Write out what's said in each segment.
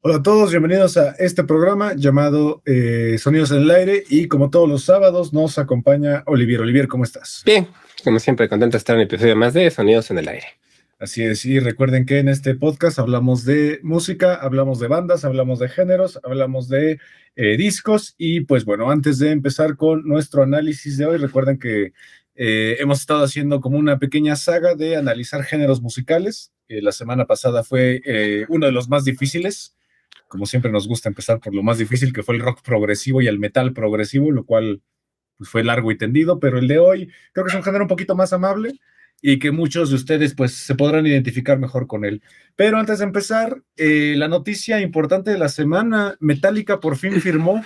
Hola a todos, bienvenidos a este programa llamado Sonidos en el Aire y como todos los sábados nos acompaña Olivier. Olivier, ¿cómo estás? Bien, como siempre, contento de estar en un episodio más de Sonidos en el Aire. Así es, y recuerden que en este podcast hablamos de música, hablamos de bandas, hablamos de géneros, hablamos de discos y pues bueno, antes de empezar con nuestro análisis de hoy, recuerden que hemos estado haciendo como una pequeña saga de analizar géneros musicales. La semana pasada fue uno de los más difíciles. Como siempre nos gusta empezar por lo más difícil, que fue el rock progresivo y el metal progresivo, lo cual pues, fue largo y tendido, pero el de hoy creo que es un género un poquito más amable y que muchos de ustedes pues se podrán identificar mejor con él. Pero antes de empezar, la noticia importante de la semana: Metallica por fin firmó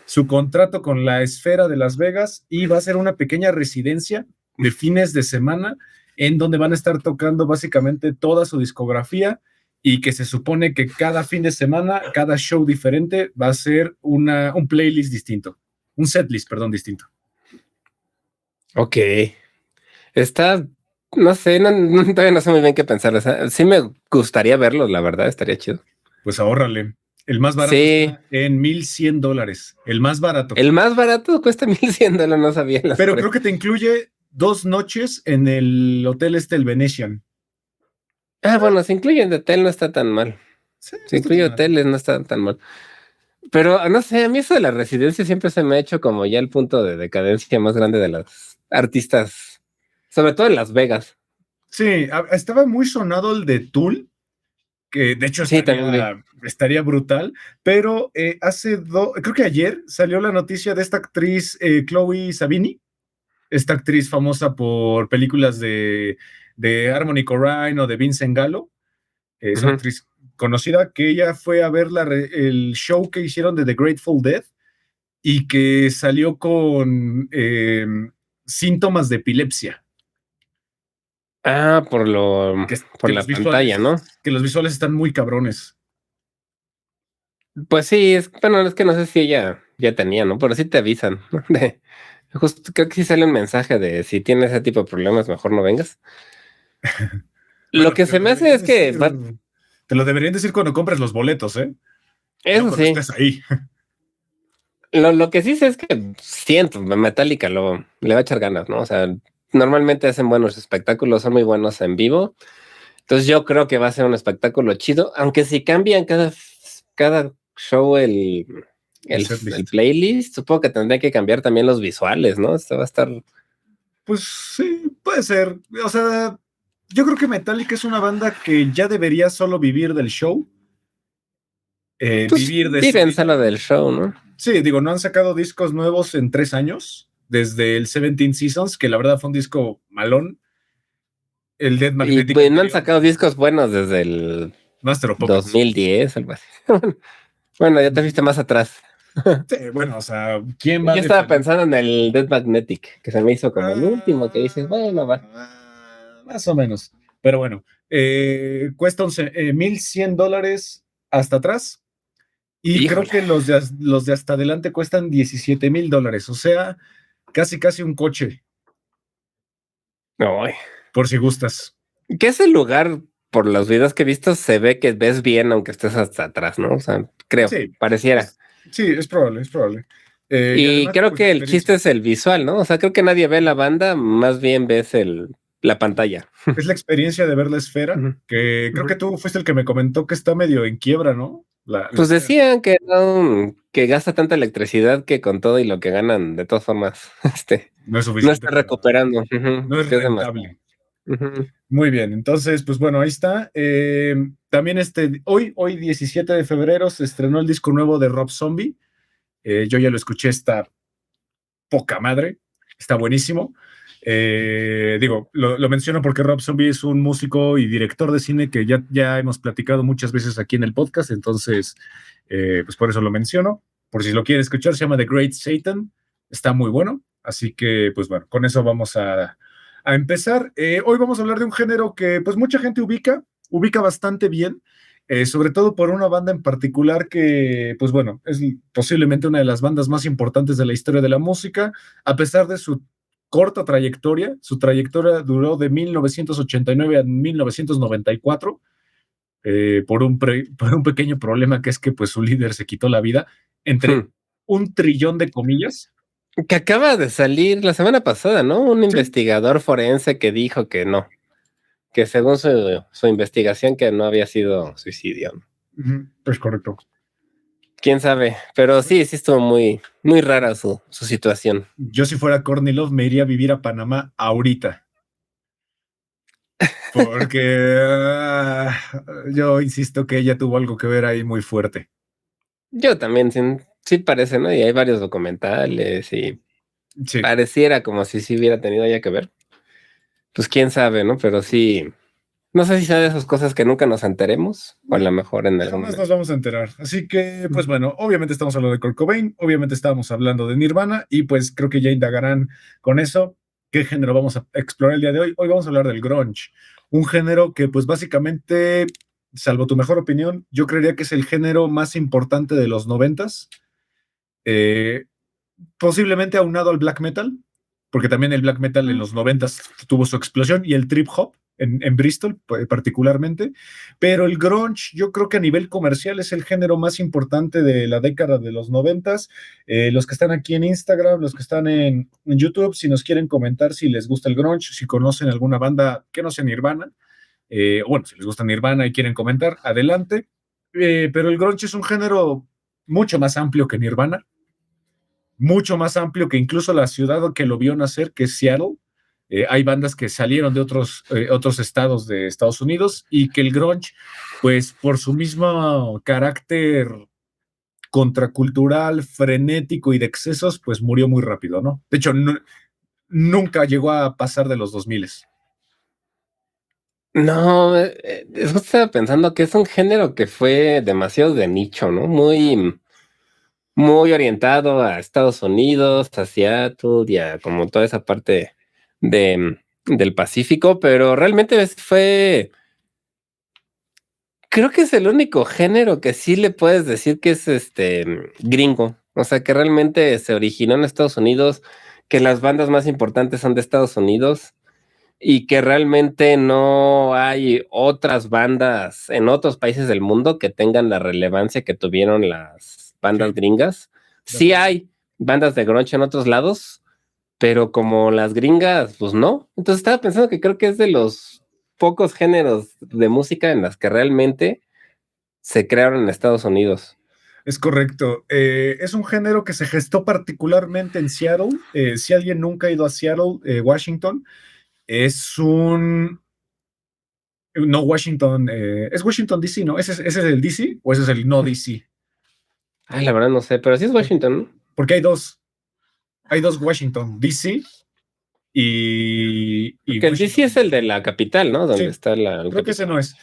su contrato con la Esfera de Las Vegas y va a ser una pequeña residencia de fines de semana en donde van a estar tocando básicamente toda su discografía, y que se supone que cada fin de semana, cada show diferente va a ser un playlist distinto, un setlist, perdón, distinto. Ok. Está, no sé, todavía no sé muy bien qué pensar. O sea, sí me gustaría verlo, la verdad, estaría chido. Pues ahórrale. El más barato Sí. está en $1,100. El más barato. El más barato cuesta $1,100, no sabía las Pero creo que te incluye 2 noches en el hotel el Venetian. Bueno, si incluyen de hotel no está tan mal. Sí, Si no está incluye tan mal. hoteles no está tan mal. Pero no sé, a mí eso de la residencia siempre se me ha hecho como ya el punto de decadencia más grande de los artistas, sobre todo en Las Vegas. Sí, estaba muy sonado el de Tool, que de hecho Sí, también vi. estaría brutal, pero creo que ayer salió la noticia de esta actriz Chloe Savini, esta actriz famosa por películas de Harmony Korine o de Vincent Gallo. Es una actriz conocida, que ella fue a ver el show que hicieron de The Grateful Dead y que salió con síntomas de epilepsia. Por Que la pantalla, ¿no? que los visuales están muy cabrones. Pues sí, bueno, es que no sé si ella ya tenía, ¿no? Pero sí te avisan, ¿no? Justo creo que sí sale un mensaje de si tienes ese tipo de problemas, mejor no vengas. Lo Bueno, que se me hace es que te lo deberían decir cuando compres los boletos, ¿eh? No eso cuando sí. estés ahí. Lo que sí sé es que siento, Metallica le va a echar ganas, ¿no? O sea, normalmente hacen buenos espectáculos, son muy buenos en vivo. Entonces yo creo que va a ser un espectáculo chido, aunque si cambian cada show El el setlist. playlist, supongo que tendría que cambiar también los visuales, ¿no? Esto va a estar. Pues sí, puede ser. O sea, yo creo que Metallica es una banda que ya debería solo vivir del show, Pues vivir de su viven disco. solo del show, ¿no? Sí, digo, no han sacado discos nuevos en 3 años, desde el 17 Seasons, que la verdad fue un disco malón. El Dead Y Magnetic pues, no han anterior, sacado discos buenos desde el Master of Puppets. 2010, algo así. Bueno, ya te viste más atrás. Sí, bueno, o sea, ¿quién va a Yo estaba defender? pensando en el Dead Magnetic, que se me hizo como el último que dices, bueno, va. Más o menos. Pero bueno, cuesta $1,100 hasta atrás. Y creo Híjole. que los de hasta adelante cuestan $17,000. O sea, casi, casi un coche, No, por si gustas. que ese lugar, por los videos que he visto, se ve que ves bien aunque estés hasta atrás, ¿no? O sea, creo, Sí, pareciera. sí, es probable, es probable. Y Y además, creo pues la que el chiste experiencia. es el visual, ¿no? O sea, creo que nadie ve la banda, más bien ves la pantalla. Es la experiencia de ver la esfera, Ujú, que creo que ujú. tú fuiste el que me comentó que está medio en quiebra, ¿no? La Pues esfera. decían que no, que gasta tanta electricidad que con todo y lo que ganan, de todas formas, No es no suficiente está recuperando. Ujú, no es que es demasiado. rentable. Ujú. Muy bien, entonces, pues bueno, ahí está. También hoy 17 de febrero se estrenó el disco nuevo de Rob Zombie. Yo ya lo escuché, está poca madre, está buenísimo. Digo, lo menciono porque Rob Zombie es un músico y director de cine que ya hemos platicado muchas veces aquí en el podcast, entonces, pues por eso lo menciono. Por si lo quieren escuchar, se llama The Great Satan, está muy bueno. Así que, pues bueno, con eso vamos a empezar. Hoy vamos a hablar de un género que, pues, mucha gente ubica bastante bien. Sobre todo por una banda en particular que, pues bueno, es posiblemente una de las bandas más importantes de la historia de la música, a pesar de su corta trayectoria. Su trayectoria duró de 1989 a 1994. por un pequeño problema que es que pues su líder se quitó la vida, entre un trillón de comillas. Que acaba de salir la semana pasada, ¿no? Un Sí. investigador forense que dijo que no, que según su investigación que no había sido suicidio. Es correcto. Quién sabe, pero sí estuvo muy, muy rara su situación. Yo si fuera Courtney Love me iría a vivir a Panamá ahorita. Porque yo insisto que ella tuvo algo que ver ahí muy fuerte. Yo también, sí parece, ¿no? Y hay varios documentales y Sí. pareciera como si sí hubiera tenido ya que ver. Pues quién sabe, ¿no? Pero sí, no sé si son de esas cosas que nunca nos enteremos, o a lo mejor en algún Jamás momento. nos vamos a enterar. Así que, pues bueno, obviamente estamos hablando de Kurt Cobain, obviamente estábamos hablando de Nirvana, y pues creo que ya indagarán con eso qué género vamos a explorar el día de hoy. Hoy vamos a hablar del grunge, un género que pues básicamente, salvo tu mejor opinión, yo creería que es el género más importante de los 90s, posiblemente aunado al black metal, porque también el black metal en los 90s tuvo su explosión, y el trip hop en Bristol particularmente, pero el grunge yo creo que a nivel comercial es el género más importante de la década de los 90s. Los que están aquí en Instagram, los que están en YouTube, si nos quieren comentar si les gusta el grunge, si conocen alguna banda que no sea Nirvana, bueno, si les gusta Nirvana y quieren comentar, adelante. Pero el grunge es un género mucho más amplio que Nirvana, mucho más amplio que incluso la ciudad que lo vio nacer, que es Seattle. Hay bandas que salieron de otros estados de Estados Unidos, y que el grunge, pues por su mismo carácter contracultural, frenético y de excesos, pues murió muy rápido, ¿no? De hecho, nunca llegó a pasar de los 2000. No, eso estaba pensando que es un género que fue demasiado de nicho, ¿no? Muy, muy orientado a Estados Unidos, a Seattle y a como toda esa parte del Pacífico, pero realmente fue, creo que es el único género que sí le puedes decir que es gringo, o sea, que realmente se originó en Estados Unidos, que las bandas más importantes son de Estados Unidos y que realmente no hay otras bandas en otros países del mundo que tengan la relevancia que tuvieron las bandas Sí, gringas. Sí hay bandas de grunge en otros lados, pero como las gringas, pues no. Entonces estaba pensando que creo que es de los pocos géneros de música en las que realmente se crearon en Estados Unidos. es correcto. Es un género que se gestó particularmente en Seattle. Si alguien nunca ha ido a Seattle, Washington, es un... No, Washington, es Washington DC, ¿no? ¿Ese es el DC o ese es el no DC? Ay, la verdad no sé, pero sí es Washington, ¿no? Porque hay dos Washington, DC y Porque el DC Washington. es el de la capital, ¿no? Donde Sí, está el creo que ese capital. no es.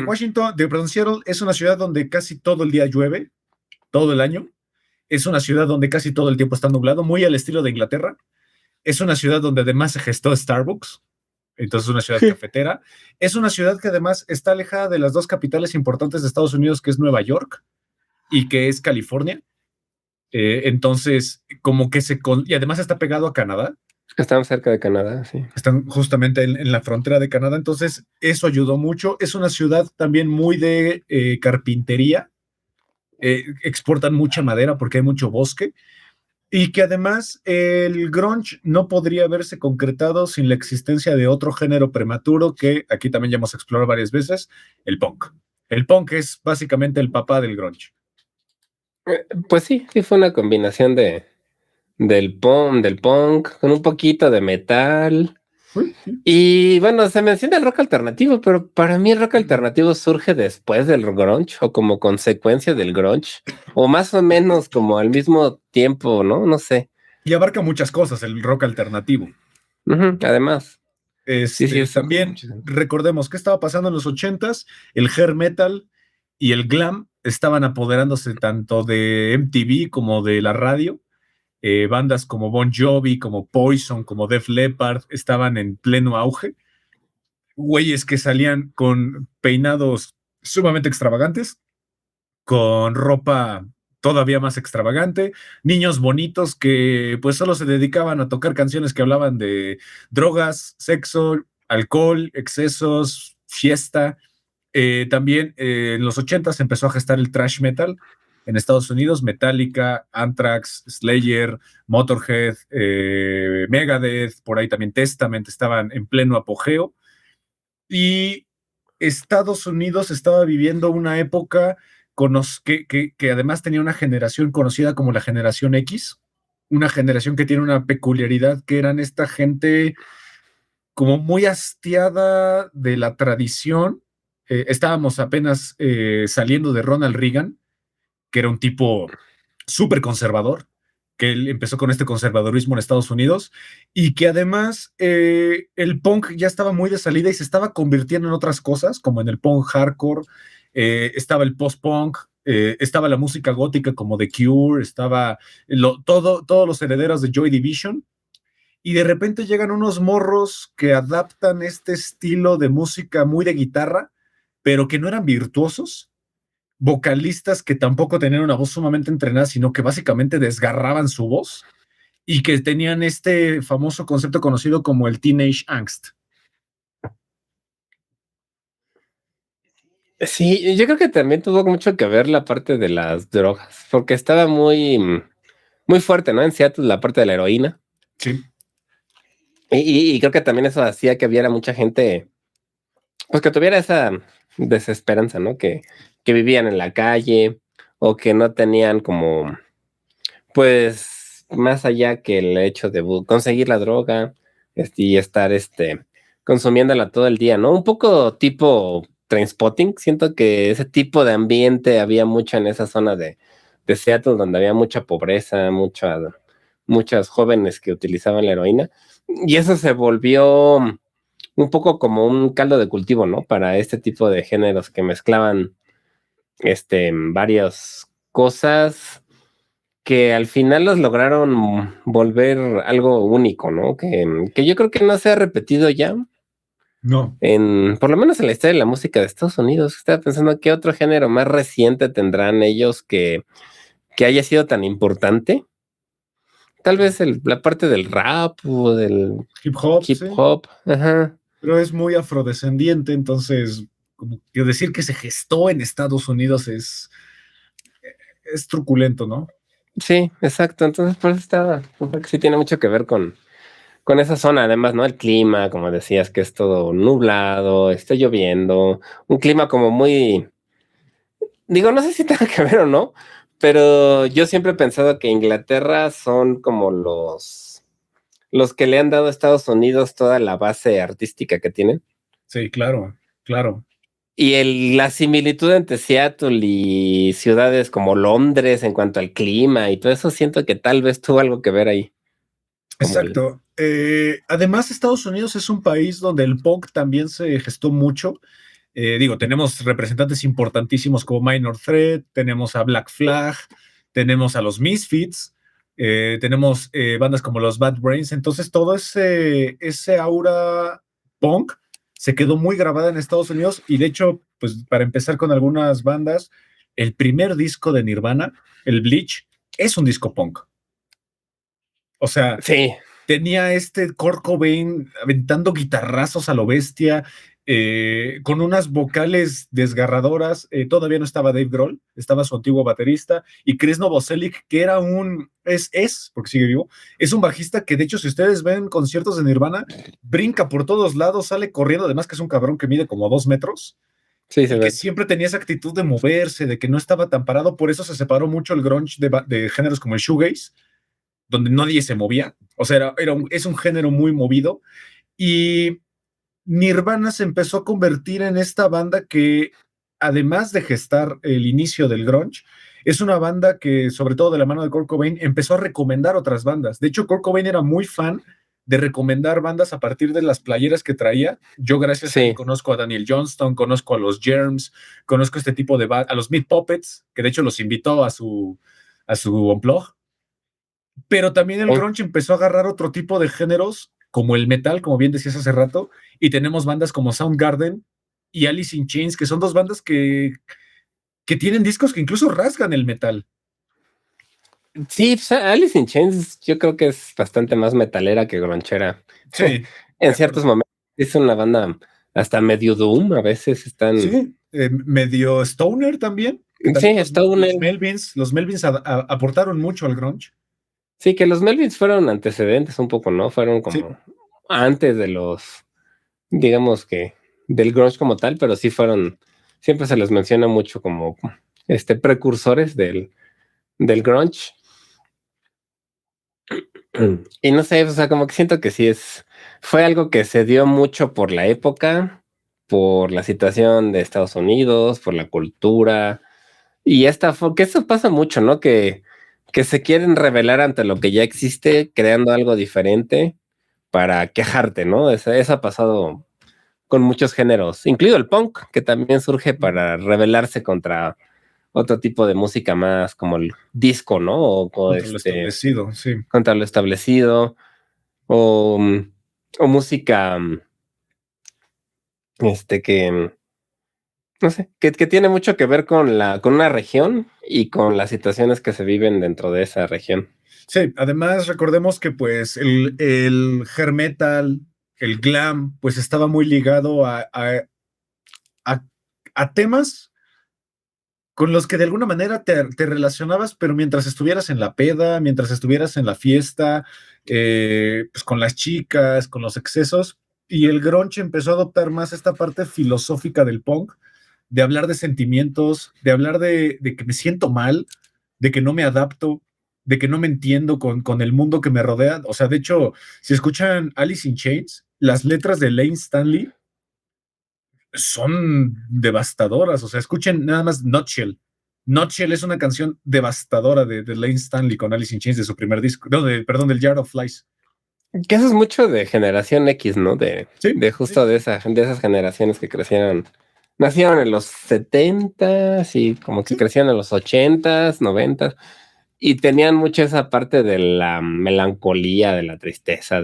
Washington, perdón, Seattle es una ciudad donde casi todo el día llueve, todo el año. Es una ciudad donde casi todo el tiempo está nublado, muy al estilo de Inglaterra. Es una ciudad donde además se gestó Starbucks, entonces es una ciudad cafetera. Es una ciudad que además está alejada de las dos capitales importantes de Estados Unidos, que es Nueva York y que es California. Entonces, como que y además está pegado a Canadá. Estamos cerca de Canadá, sí. Están justamente en la frontera de Canadá, entonces eso ayudó mucho. Es una ciudad también muy de carpintería. Exportan mucha madera porque hay mucho bosque. Y que además el grunge no podría haberse concretado sin la existencia de otro género prematuro que aquí también ya hemos explorado varias veces, el punk. El punk es básicamente el papá del grunge. Pues sí fue una combinación del punk, con un poquito de metal. Y bueno, se menciona el rock alternativo, pero para mí el rock alternativo surge después del grunge o como consecuencia del grunge, o más o menos como al mismo tiempo, ¿no? No sé. Y abarca muchas cosas el rock alternativo. Además, sí, eso como También muchísimo. recordemos qué estaba pasando en los 80s, el hair metal y el glam estaban apoderándose tanto de MTV como de la radio. Bandas como Bon Jovi, como Poison, como Def Leppard estaban en pleno auge. Güeyes que salían con peinados sumamente extravagantes, con ropa todavía más extravagante, niños bonitos que pues solo se dedicaban a tocar canciones que hablaban de drogas, sexo, alcohol, excesos, fiesta. También en los 80 se empezó a gestar el thrash metal en Estados Unidos. Metallica, Anthrax, Slayer, Motorhead, Megadeth, por ahí también Testament estaban en pleno apogeo. Y Estados Unidos estaba viviendo una época que además tenía una generación conocida como la generación X, una generación que tiene una peculiaridad, que eran esta gente como muy hastiada de la tradición. Estábamos apenas saliendo de Ronald Reagan, que era un tipo súper conservador, que él empezó con este conservadurismo en Estados Unidos, y que además el punk ya estaba muy de salida y se estaba convirtiendo en otras cosas, como en el punk hardcore. Estaba el post-punk, estaba la música gótica como The Cure, estaba todos los herederos de Joy Division, y de repente llegan unos morros que adaptan este estilo de música muy de guitarra, pero que no eran virtuosos, vocalistas que tampoco tenían una voz sumamente entrenada, sino que básicamente desgarraban su voz, y que tenían este famoso concepto conocido como el teenage angst. Sí, yo creo que también tuvo mucho que ver la parte de las drogas, porque estaba muy fuerte, ¿no? En Seattle, la parte de la heroína. Sí. Y creo que también eso hacía que hubiera mucha gente, pues que tuviera esa desesperanza, ¿no? Que vivían en la calle o que no tenían como, pues, más allá que el hecho de conseguir la droga y estar consumiéndola todo el día, ¿no? Un poco tipo Trainspotting. Siento que ese tipo de ambiente había mucho en esa zona de Seattle, donde había mucha pobreza, muchas jóvenes que utilizaban la heroína. Y eso se volvió un poco como un caldo de cultivo, ¿no? Para este tipo de géneros que mezclaban varias cosas que al final los lograron volver algo único, ¿no? Que yo creo que no se ha repetido ya No. por lo menos en la historia de la música de Estados Unidos. Estaba pensando qué otro género más reciente tendrán ellos que haya sido tan importante. Tal vez la parte del rap o del Hip hop, hip sí. hop. Ajá. Pero es muy afrodescendiente, entonces, como que decir que se gestó en Estados Unidos es truculento, ¿no? Sí, exacto. Entonces, por eso estaba, porque sí tiene mucho que ver con esa zona. Además, ¿no? El clima, como decías, que es todo nublado, está lloviendo, un clima como muy, digo, no sé si tenga que ver o no, pero yo siempre he pensado que Inglaterra son como los que le han dado a Estados Unidos toda la base artística que tienen. Sí, claro, claro. Y la similitud entre Seattle y ciudades como Londres en cuanto al clima y todo eso, siento que tal vez tuvo algo que ver ahí. Como Exacto. Además, Estados Unidos es un país donde el punk también se gestó mucho. Digo, tenemos representantes importantísimos como Minor Threat, tenemos a Black Flag, tenemos a los Misfits, tenemos bandas como los Bad Brains. Entonces, todo ese aura punk se quedó muy grabada en Estados Unidos. Y de hecho, pues para empezar con algunas bandas, el primer disco de Nirvana, el Bleach, es un disco punk. O sea, sí, tenía este Kurt Cobain aventando guitarrazos a lo bestia, con unas vocales desgarradoras. Todavía no estaba Dave Grohl, estaba su antiguo baterista, y Chris Novoselic, que era porque sigue vivo, es un bajista que de hecho si ustedes ven conciertos de Nirvana, brinca por todos lados, sale corriendo, además que es un cabrón que mide como 2 metros, sí se y que ve. siempre tenía esa actitud de moverse, de que no estaba tan parado. Por eso se separó mucho el grunge de géneros como el shoegaze, donde nadie se movía. O sea, es un género muy movido. Y Nirvana se empezó a convertir en esta banda que, además de gestar el inicio del grunge, es una banda que, sobre todo de la mano de Kurt Cobain, empezó a recomendar otras bandas. De hecho, Kurt Cobain era muy fan de recomendar bandas a partir de las playeras que traía. Yo, gracias a él, Sí. conozco a Daniel Johnston, conozco a los Germs, conozco este tipo de a los Meat Puppets, que de hecho los invitó a su Unplugged. Pero también el Sí. grunge empezó a agarrar otro tipo de géneros, como el metal, como bien decías hace rato, y tenemos bandas como Soundgarden y Alice in Chains, que son dos bandas que tienen discos que incluso rasgan el metal. Sí, pues, Alice in Chains yo creo que es bastante más metalera que gronchera. Sí, de En ciertos acuerdo. momentos es una banda hasta medio doom, a veces están Sí, medio stoner también, que Sí, también Stoner. Los Melvins aportaron mucho al grunge. Sí, que los Melvins fueron antecedentes un poco, ¿no? Fueron Sí, como antes de los, digamos que, del grunge como tal, pero sí fueron, siempre se les menciona mucho como precursores del grunge. Y no sé, o sea, como que siento que sí fue algo que se dio mucho por la época, por la situación de Estados Unidos, por la cultura. Y que eso pasa mucho, ¿no? Que se quieren revelar ante lo que ya existe, creando algo diferente para quejarte, ¿no? Eso ha pasado con muchos géneros, incluido el punk, que también surge para rebelarse contra otro tipo de música más como el disco, ¿no? contra lo establecido, sí. Contra lo establecido, o, o música, que, no sé, que tiene mucho que ver con una región y con las situaciones que se viven dentro de esa región. Sí, además recordemos que pues el hair metal, el glam, pues estaba muy ligado a, a temas con los que de alguna manera te relacionabas, pero mientras estuvieras en la peda, mientras estuvieras en la fiesta, pues con las chicas, con los excesos, y el grunge empezó a adoptar más esta parte filosófica del punk, de hablar de sentimientos, de hablar de que me siento mal, de que no me adapto, de que no me entiendo con el mundo que me rodea. O sea, de hecho, si escuchan Alice in Chains, las letras de Lane Stanley son devastadoras. O sea, escuchen nada más Nutshell. Nutshell es una canción devastadora de Lane Stanley con Alice in Chains de su primer disco. No, perdón, del Jar of Flies. Que eso es mucho de generación X, ¿no? Sí, De justo de esas generaciones que crecieron, nacieron en los 70s y como que sí, crecieron en los 80s, 90s, y tenían mucho esa parte de la melancolía, de la tristeza,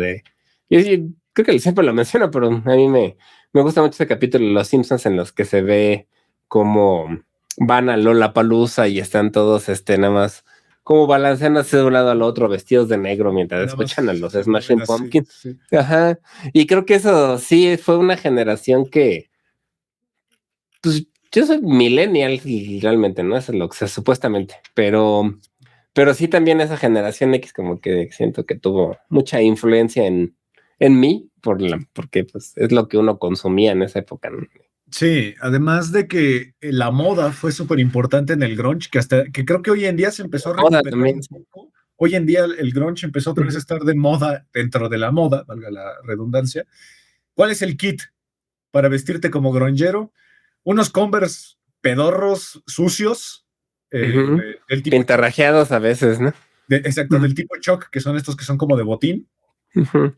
y creo que siempre lo menciono, pero a mí me gusta mucho ese capítulo de Los Simpsons en los que se ve cómo van a Lollapalooza y están todos, nada más como balanceándose de un lado al otro, vestidos de negro mientras nada escuchan a más los se mueven Smashing así. Pumpkins. Sí. Ajá. Y creo que eso sí fue una generación que, pues, yo soy millennial y realmente, ¿no? Eso es lo que sea, supuestamente, pero sí también esa generación X como que siento que tuvo mucha influencia en mí, porque pues es lo que uno consumía en esa época, ¿no? Sí, además de que la moda fue súper importante en el grunge, que creo que hoy en día se empezó a Moda recuperar también, un sí. poco. Hoy en día el grunge empezó otra vez a Ujú. estar de moda dentro de la moda, valga la redundancia. ¿Cuál es el kit para vestirte como grungero? Unos Converse pedorros, sucios, Ujú. del tipo Chuck, Pintarrajeados a veces, ¿no? exacto, Ujú. del tipo Chuck, que son estos que son como de botín, Ujú.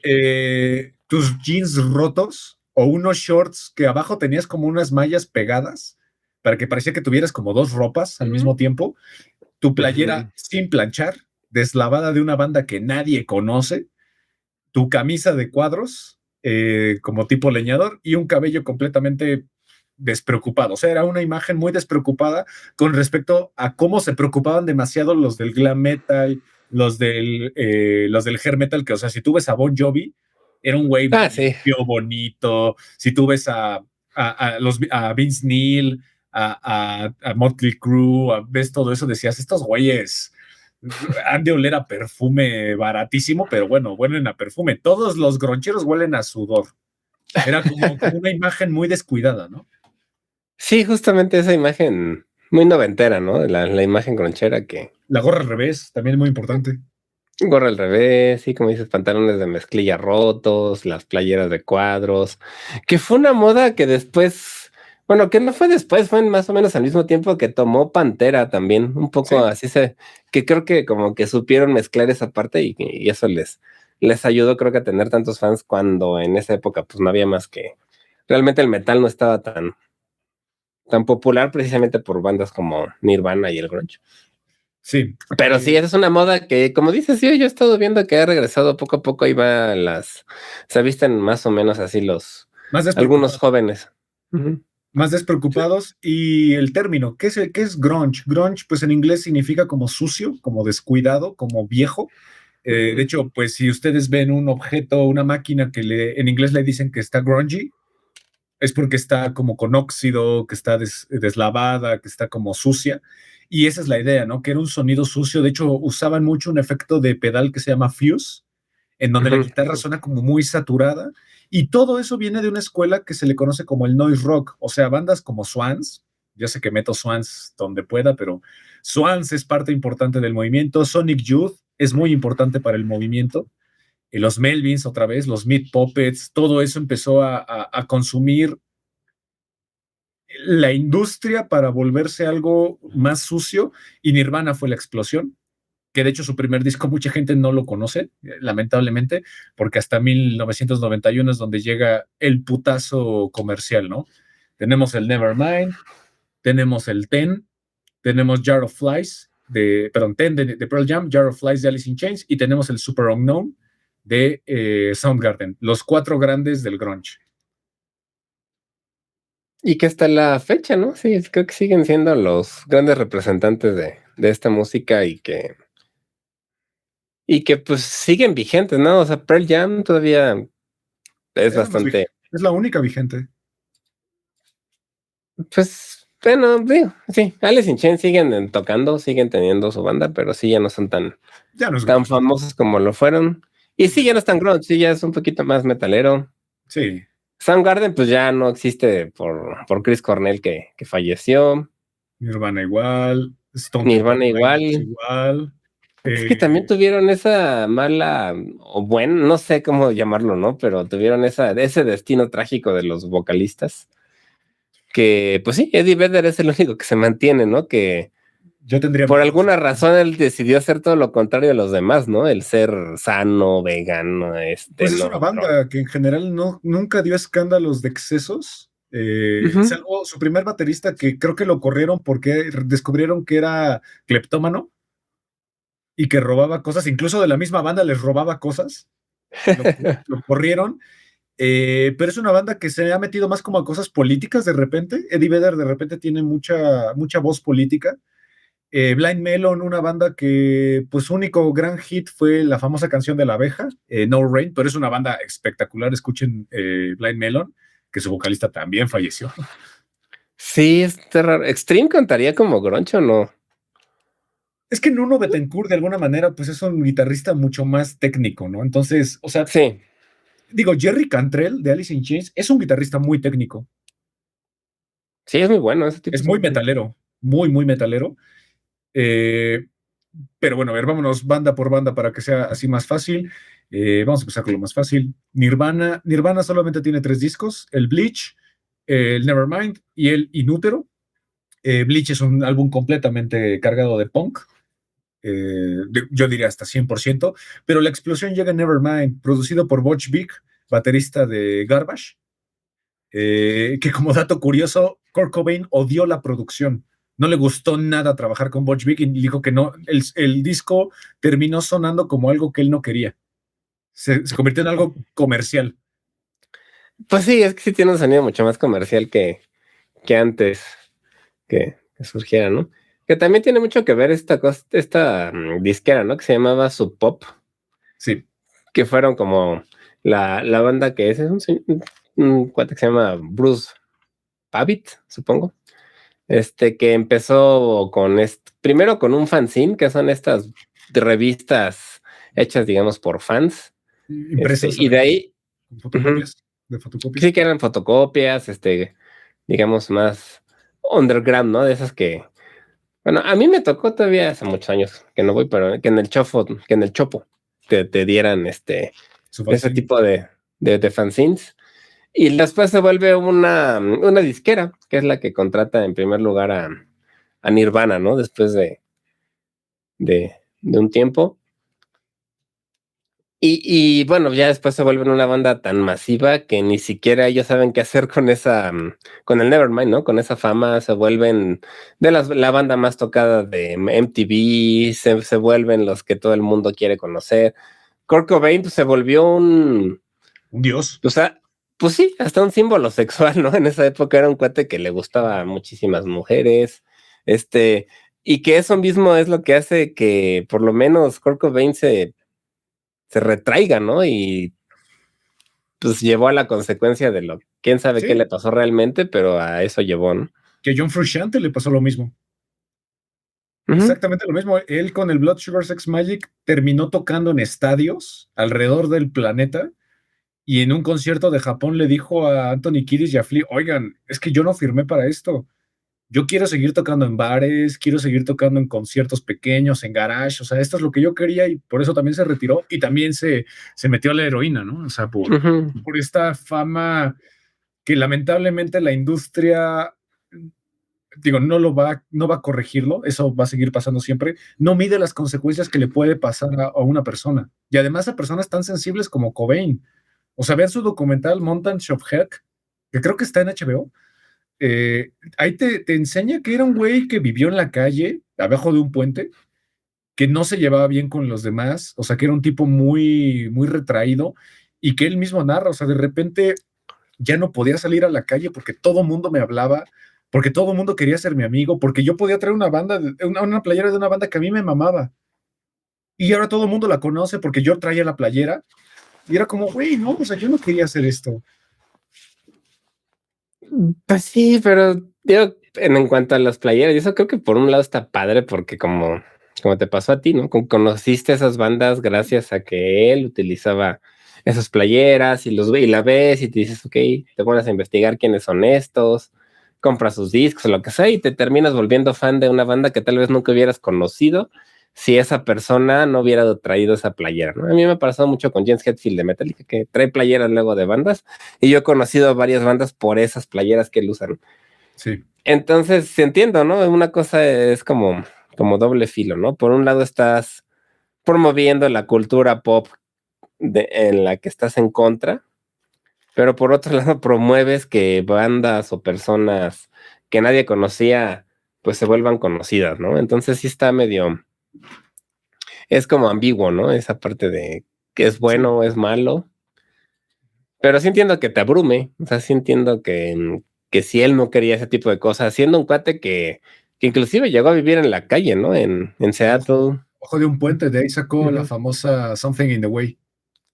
tus jeans rotos o unos shorts que abajo tenías como unas mallas pegadas para que parecía que tuvieras como dos ropas al mismo tiempo, tu playera Ujú. sin planchar, deslavada de una banda que nadie conoce, tu camisa de cuadros como tipo leñador y un cabello completamente despreocupado. O sea, era una imagen muy despreocupada con respecto a cómo se preocupaban demasiado los del glam metal, los del hair metal, que, o sea, si tú ves a Bon Jovi, era un güey Ah, sí. limpio, bonito. Si tú ves a Vince Neil, a Motley Crue, ves todo eso, decías, estos güeyes han de oler a perfume baratísimo, pero bueno, huelen a perfume. Todos los groncheros huelen a sudor. Era como una imagen muy descuidada, ¿no? Sí, justamente esa imagen muy noventera, ¿no? La imagen gronchera que La gorra al revés, también es muy importante. gorra al revés, sí, como dices, pantalones de mezclilla rotos, las playeras de cuadros, que fue una moda que después, bueno, que no fue después, fue más o menos al mismo tiempo que tomó Pantera también, un poco Sí, así que creo que como que supieron mezclar esa parte y eso les ayudó creo que a tener tantos fans cuando en esa época pues no había más que, realmente el metal no estaba tan popular precisamente por bandas como Nirvana y el grunge. sí. Pero sí, esa es una moda que, como dices, sí, yo he estado viendo que ha regresado poco a poco, ahí va se visten más o menos así Más algunos despreocupados. jóvenes. Ujú. Más Sí. despreocupados. Y el término, qué es grunge? Grunge, pues en inglés significa como sucio, como descuidado, como viejo. De Ujú. hecho, pues si ustedes ven un objeto, una máquina en inglés le dicen que está grungy, es porque está como con óxido, que está deslavada, que está como sucia. Y esa es la idea, ¿no? Que era un sonido sucio. De hecho, usaban mucho un efecto de pedal que se llama fuzz, en donde la guitarra suena como muy saturada. Y todo eso viene de una escuela que se le conoce como el noise rock. O sea, bandas como Swans. Yo sé que meto Swans donde pueda, pero Swans es parte importante del movimiento. Sonic Youth es muy importante para el movimiento. Los Melvins otra vez, los Meat Puppets, todo eso empezó a consumir la industria para volverse algo más sucio, y Nirvana fue la explosión, que de hecho su primer disco mucha gente no lo conoce, lamentablemente, porque hasta 1991 es donde llega el putazo comercial, ¿no? Tenemos el Nevermind, tenemos el Ten, tenemos Jar of Flies, perdón, Ten de Pearl Jam, Jar of Flies de Alice in Chains, y tenemos el Super Unknown de Soundgarden, los 4 grandes del grunge. Y que hasta la fecha, ¿no? Sí, creo que siguen siendo los grandes representantes de esta música y que pues siguen vigentes, ¿no? O sea, Pearl Jam todavía es bastante, es la única vigente. pues, bueno, digo, sí, Alice in Chains siguen tocando, siguen teniendo su banda, pero sí ya no son tan famosos como lo fueron. Y sí, ya no están grunge, sí, ya es un poquito más metalero. Sí. Soundgarden, pues ya no existe por Chris Cornell que falleció. Nirvana igual. Nirvana igual. Es que también tuvieron esa mala, o bueno, no sé cómo llamarlo, ¿no? Pero tuvieron ese destino trágico de los vocalistas. Que, pues sí, Eddie Vedder es el único que se mantiene, ¿no? Que yo tendría por alguna razón él decidió hacer todo lo contrario de los demás, ¿no? El ser sano, vegano, Pues es una banda que en general nunca dio escándalos de excesos. Salvo su primer baterista, que creo que lo corrieron porque descubrieron que era cleptómano y que robaba cosas, incluso de la misma banda les robaba cosas. Lo corrieron. Pero es una banda que se ha metido más como a cosas políticas de repente. Eddie Vedder de repente tiene mucha voz política. Blind Melon, una banda que pues su único gran hit fue la famosa canción de la abeja, No Rain, pero es una banda espectacular. Escuchen Blind Melon, que su vocalista también falleció. Sí, es raro. ¿Extreme contaría como grunge o no? Es que Nuno Bettencourt de alguna manera pues es un guitarrista mucho más técnico, ¿no? Entonces, o sea, sí. Digo, Jerry Cantrell de Alice in Chains es un guitarrista muy técnico. Sí, es muy bueno ese tipo. Es muy metalero, muy metalero. Pero bueno, a ver, vámonos banda por banda para que sea así más fácil. Vamos a empezar con lo más fácil. Nirvana solamente tiene 3 discos: el Bleach, el Nevermind y el Inútero. Bleach es un álbum completamente cargado de punk. Yo diría hasta 100%, pero la explosión llega en Nevermind, producido por Butch Vig, baterista de Garbage, que como dato curioso, Kurt Cobain odió la producción. No le gustó nada trabajar con Butch Vig y dijo que no, el disco terminó sonando como algo que él no quería. Se convirtió en algo comercial. Pues sí, es que sí tiene un sonido mucho más comercial que antes que surgiera, ¿no? Que también tiene mucho que ver esta disquera, ¿no? Que se llamaba Sub Pop. Sí. Que fueron como la banda que es un cuate que se llama Bruce Pavitt, supongo. Que empezó primero con un fanzine, que son estas revistas hechas, digamos, por fans. Impresas. Y de ahí. Fotocopias. De fotocopias. Sí, que eran fotocopias, digamos, más underground, ¿no? De esas que. Bueno, a mí me tocó todavía hace muchos años que no voy, pero que en el Chopo te dieran ese tipo de fanzines. Y después se vuelve una disquera, que es la que contrata en primer lugar a Nirvana, ¿no? Después de un tiempo. Y bueno, ya después se vuelven una banda tan masiva que ni siquiera ellos saben qué hacer con con el Nevermind, ¿no? Con esa fama se vuelven de la banda más tocada de MTV, se vuelven los que todo el mundo quiere conocer. Kurt Cobain pues, se volvió un dios. O sea, pues sí, hasta un símbolo sexual, ¿no? En esa época era un cuate que le gustaba a muchísimas mujeres, y que eso mismo es lo que hace que por lo menos Kurt Cobain se retraiga, ¿no? Y pues llevó a la consecuencia de lo quién sabe qué Sí, le pasó realmente, pero a eso llevó, ¿no? que a John Frusciante le pasó lo mismo. Ujú. Exactamente lo mismo. Él con el Blood Sugar Sex Magic terminó tocando en estadios alrededor del planeta y en un concierto de Japón le dijo a Anthony Kiedis y a Flea, oigan, es que yo no firmé para esto. Yo quiero seguir tocando en bares, quiero seguir tocando en conciertos pequeños, en garage, o sea, esto es lo que yo quería y por eso también se retiró y también se metió a la heroína, ¿no? O sea, Ujú. por esta fama que lamentablemente la industria, digo, no va a corregirlo, eso va a seguir pasando siempre, no mide las consecuencias que le puede pasar a una persona. Y además a personas tan sensibles como Cobain. O sea, vean su documental Montage of Heck, que creo que está en HBO. Ahí te enseña que era un güey que vivió en la calle, abajo de un puente, que no se llevaba bien con los demás, o sea, que era un tipo muy, muy retraído y que él mismo narra, o sea, de repente ya no podía salir a la calle porque todo mundo me hablaba, porque todo mundo quería ser mi amigo, porque yo podía traer una banda, una playera de una banda que a mí me mamaba. Y ahora todo el mundo la conoce porque yo traía la playera. Y era como, güey, no, o sea, yo no quería hacer esto. Pues sí, pero digo, en cuanto a las playeras, y eso creo que por un lado está padre porque como te pasó a ti, ¿no? Conociste esas bandas gracias a que él utilizaba esas playeras y y la ves y te dices, ok, te pones a investigar quiénes son estos, compras sus discos o lo que sea y te terminas volviendo fan de una banda que tal vez nunca hubieras conocido si esa persona no hubiera traído esa playera, ¿no? A mí me ha pasado mucho con James Hetfield de Metallica, que trae playeras luego de bandas y yo he conocido varias bandas por esas playeras que él usa, ¿no? Sí, Entonces, sí entiendo, ¿no? Una cosa es como doble filo, ¿no? Por un lado estás promoviendo la cultura pop en la que estás en contra, pero por otro lado promueves que bandas o personas que nadie conocía, pues se vuelvan conocidas, ¿no? Entonces sí está medio, es como ambiguo, ¿no? Esa parte de que es sí. bueno o es malo. Pero sí entiendo que te abrume, o sea, sí entiendo que si él no quería ese tipo de cosas, siendo un cuate que inclusive llegó a vivir en la calle, ¿no? En Abajo, Seattle. abajo de un puente, de ahí sacó la Ujú. famosa Something in the Way.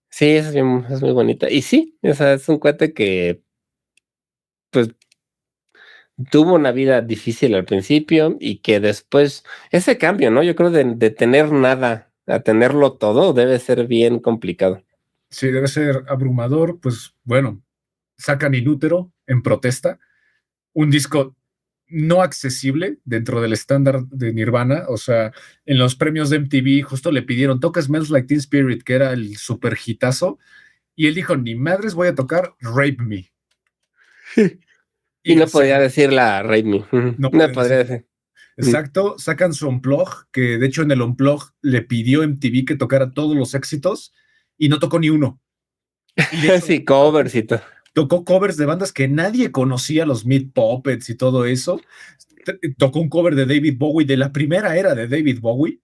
Sí, es muy bonita. Y sí, o sea, es un cuate que, pues, tuvo una vida difícil al principio y que después ese cambio, ¿no? Yo creo de tener nada a tenerlo todo debe ser bien complicado. Sí, debe ser abrumador, pues bueno, sacan Inútero en protesta, un disco no accesible dentro del estándar de Nirvana, o sea, en los premios de MTV justo le pidieron, toca Smells Like Teen Spirit, que era el super hitazo, y él dijo, ni madres voy a tocar Rape Me. Y Y no se, podía decir la Raid Me. Ujú. no No puede podría decir. decir. Ujú. Exacto, sacan su Unplug, que de hecho en el Unplug le pidió MTV que tocara todos los éxitos y no tocó ni uno. Y de hecho, Sí, covers y todo. tocó covers de bandas que nadie conocía, los Meat Puppets y todo eso. Tocó un cover de David Bowie, de la primera era de David Bowie,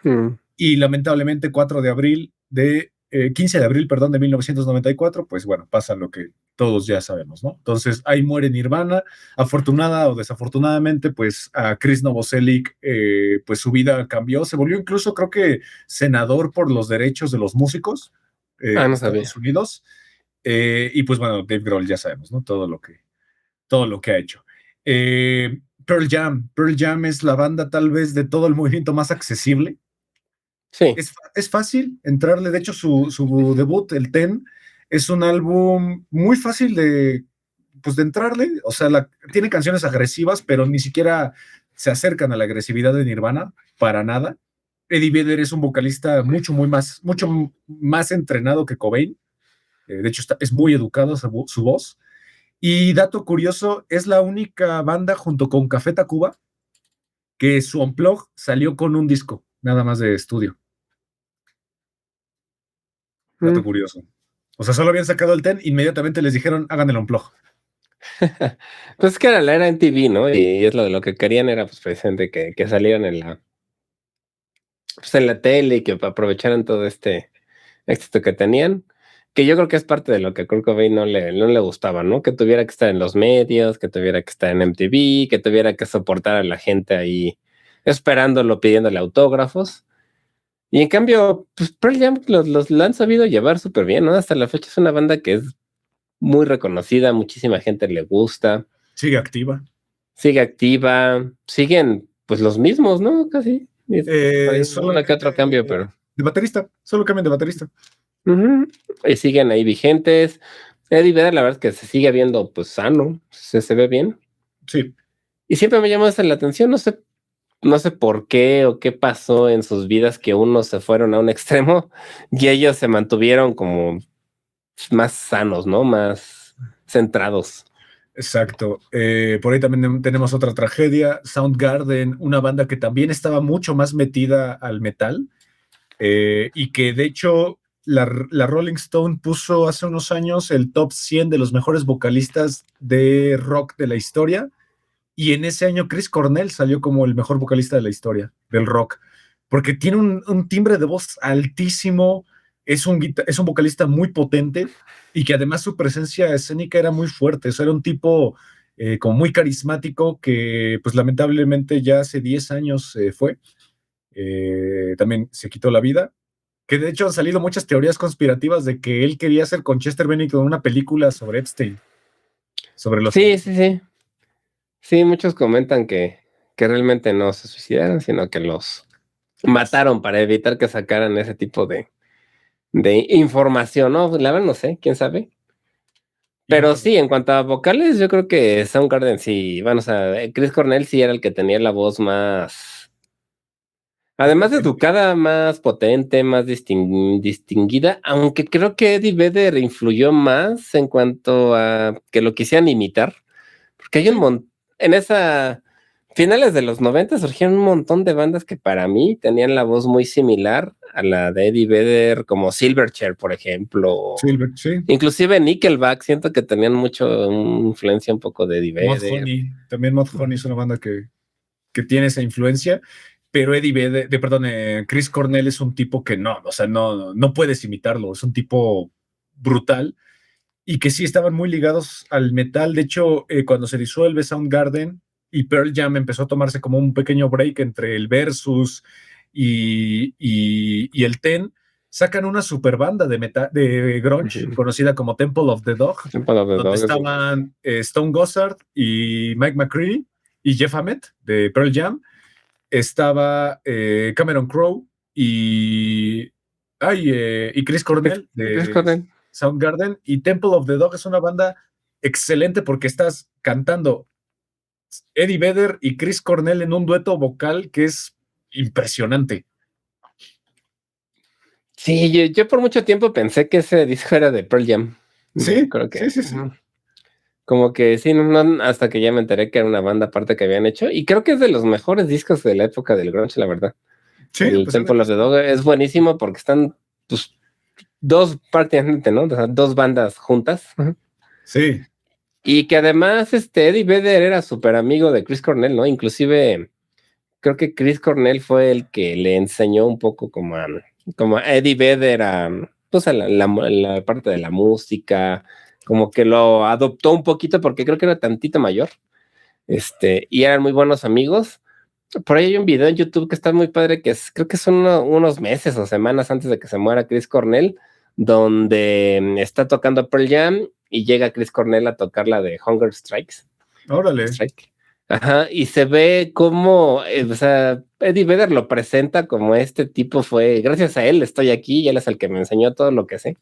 Mm. y lamentablemente 15 de abril, perdón, de 1994, pues bueno, pasa lo que todos ya sabemos, ¿no? Entonces ahí muere Nirvana, afortunada o desafortunadamente, pues a Chris Novoselic, pues su vida cambió, se volvió incluso creo que senador por los derechos de los músicos Ah, de no Estados sabía. Unidos, y pues bueno, Dave Grohl ya sabemos, ¿no? Todo lo que ha hecho. Pearl Jam es la banda tal vez de todo el movimiento más accesible. Sí, Es fácil entrarle, de hecho su debut, el Ten, es un álbum muy fácil pues de entrarle, o sea, tiene canciones agresivas, pero ni siquiera se acercan a la agresividad de Nirvana, para nada. Eddie Vedder es un vocalista mucho más entrenado que Cobain, de hecho es muy educado su voz. Y dato curioso, es la única banda junto con Café Tacuba que su Unplug salió con un disco, nada más de estudio. Dato mm. curioso. O sea, solo habían sacado el Ten, inmediatamente les dijeron, hagan el Unplug. Pues es que era la era MTV, ¿no? Y es lo que querían era, pues, precisamente que salieran pues, en la tele y que aprovecharan todo este éxito que tenían, que yo creo que es parte de lo que a Kurt Cobain no le gustaba, ¿no? Que tuviera que estar en los medios, que tuviera que estar en MTV, que tuviera que soportar a la gente ahí esperándolo, pidiéndole autógrafos. Y en cambio, pues Pearl Jam la han sabido llevar súper bien, ¿no? Hasta la fecha es una banda que es muy reconocida, muchísima gente le gusta. Sigue activa. Sigue activa, siguen pues los mismos, ¿no? Casi. Hay uno que Solamente otro cambio, pero. de baterista, solo cambian de baterista. Uh-huh. Y siguen ahí vigentes. Eddie Vedder, la verdad es que se sigue viendo pues sano, se ve bien. Sí. Y siempre me llamó la atención, no sé por qué o qué pasó en sus vidas que unos se fueron a un extremo y ellos se mantuvieron como más sanos, ¿no? Más centrados. Exacto. Por ahí también tenemos otra tragedia, Soundgarden, una banda que también estaba mucho más metida al metal y que de hecho la Rolling Stone puso hace unos años el top 100 de los mejores vocalistas de rock de la historia y en ese año Chris Cornell salió como el mejor vocalista de la historia del rock, porque tiene un timbre de voz altísimo, es un vocalista muy potente y que además su presencia escénica era muy fuerte, eso era un tipo como muy carismático que pues lamentablemente ya hace 10 años también se quitó la vida, que de hecho han salido muchas teorías conspirativas de que él quería hacer con Chester Bennington una película sobre Epstein, sobre los... Sí, sí, sí. Sí, muchos comentan que realmente no se suicidaron, sino que los mataron para evitar que sacaran ese tipo de información, ¿no? La verdad no sé, quién sabe. Pero sí, en cuanto a vocales, yo creo que Soundgarden sí, bueno, o sea, Chris Cornell sí era el que tenía la voz más, además de educada, más potente, más distinguida, aunque creo que Eddie Vedder influyó más en cuanto a que lo quisieran imitar, porque hay un montón, en esa finales de los 90 surgieron un montón de bandas que para mí tenían la voz muy similar a la de Eddie Vedder, como Silverchair, por ejemplo. Silver, sí. Inclusive Nickelback, siento que tenían mucho influencia un poco de Eddie Vedder. También Mudhoney es una banda que tiene esa influencia, pero Eddie Vedder, perdón, Chris Cornell es un tipo que no, o sea, no puedes imitarlo, es un tipo brutal y que sí estaban muy ligados al metal. De hecho, cuando se disuelve Soundgarden y Pearl Jam empezó a tomarse como un pequeño break entre el Versus y el Ten, sacan una super banda de, de grunge conocida como Temple of the Dog, donde estaban Stone Gossard y Mike McCready y Jeff Hammett de Pearl Jam. Estaba Cameron Crowe y Chris Cornell de Soundgarden. Y Temple of the Dog es una banda excelente porque estás cantando Eddie Vedder y Chris Cornell en un dueto vocal que es impresionante. Sí, yo por mucho tiempo pensé que ese disco era de Pearl Jam. Sí, creo que sí. como que sí, no, hasta que ya me enteré que era una banda aparte que habían hecho. Y creo que es de los mejores discos de la época del grunge, la verdad. Sí, el Temple of the Dog es buenísimo porque están pues, dos prácticamente, ¿no? O sea, dos bandas juntas. Sí. Y que además Eddie Vedder era súper amigo de Chris Cornell, ¿no? Inclusive creo que Chris Cornell fue el que le enseñó un poco como a Eddie Vedder pues a la parte de la música, como que lo adoptó un poquito porque creo que era tantito mayor, y eran muy buenos amigos. Por ahí hay un video en YouTube que está muy padre, creo que son unos meses o semanas antes de que se muera Chris Cornell, donde está tocando Pearl Jam y llega Chris Cornell a tocar la de Hunger Strikes. Órale. Ajá, y se ve como, o sea, Eddie Vedder lo presenta como este tipo fue, gracias a él estoy aquí y él es el que me enseñó todo lo que sé.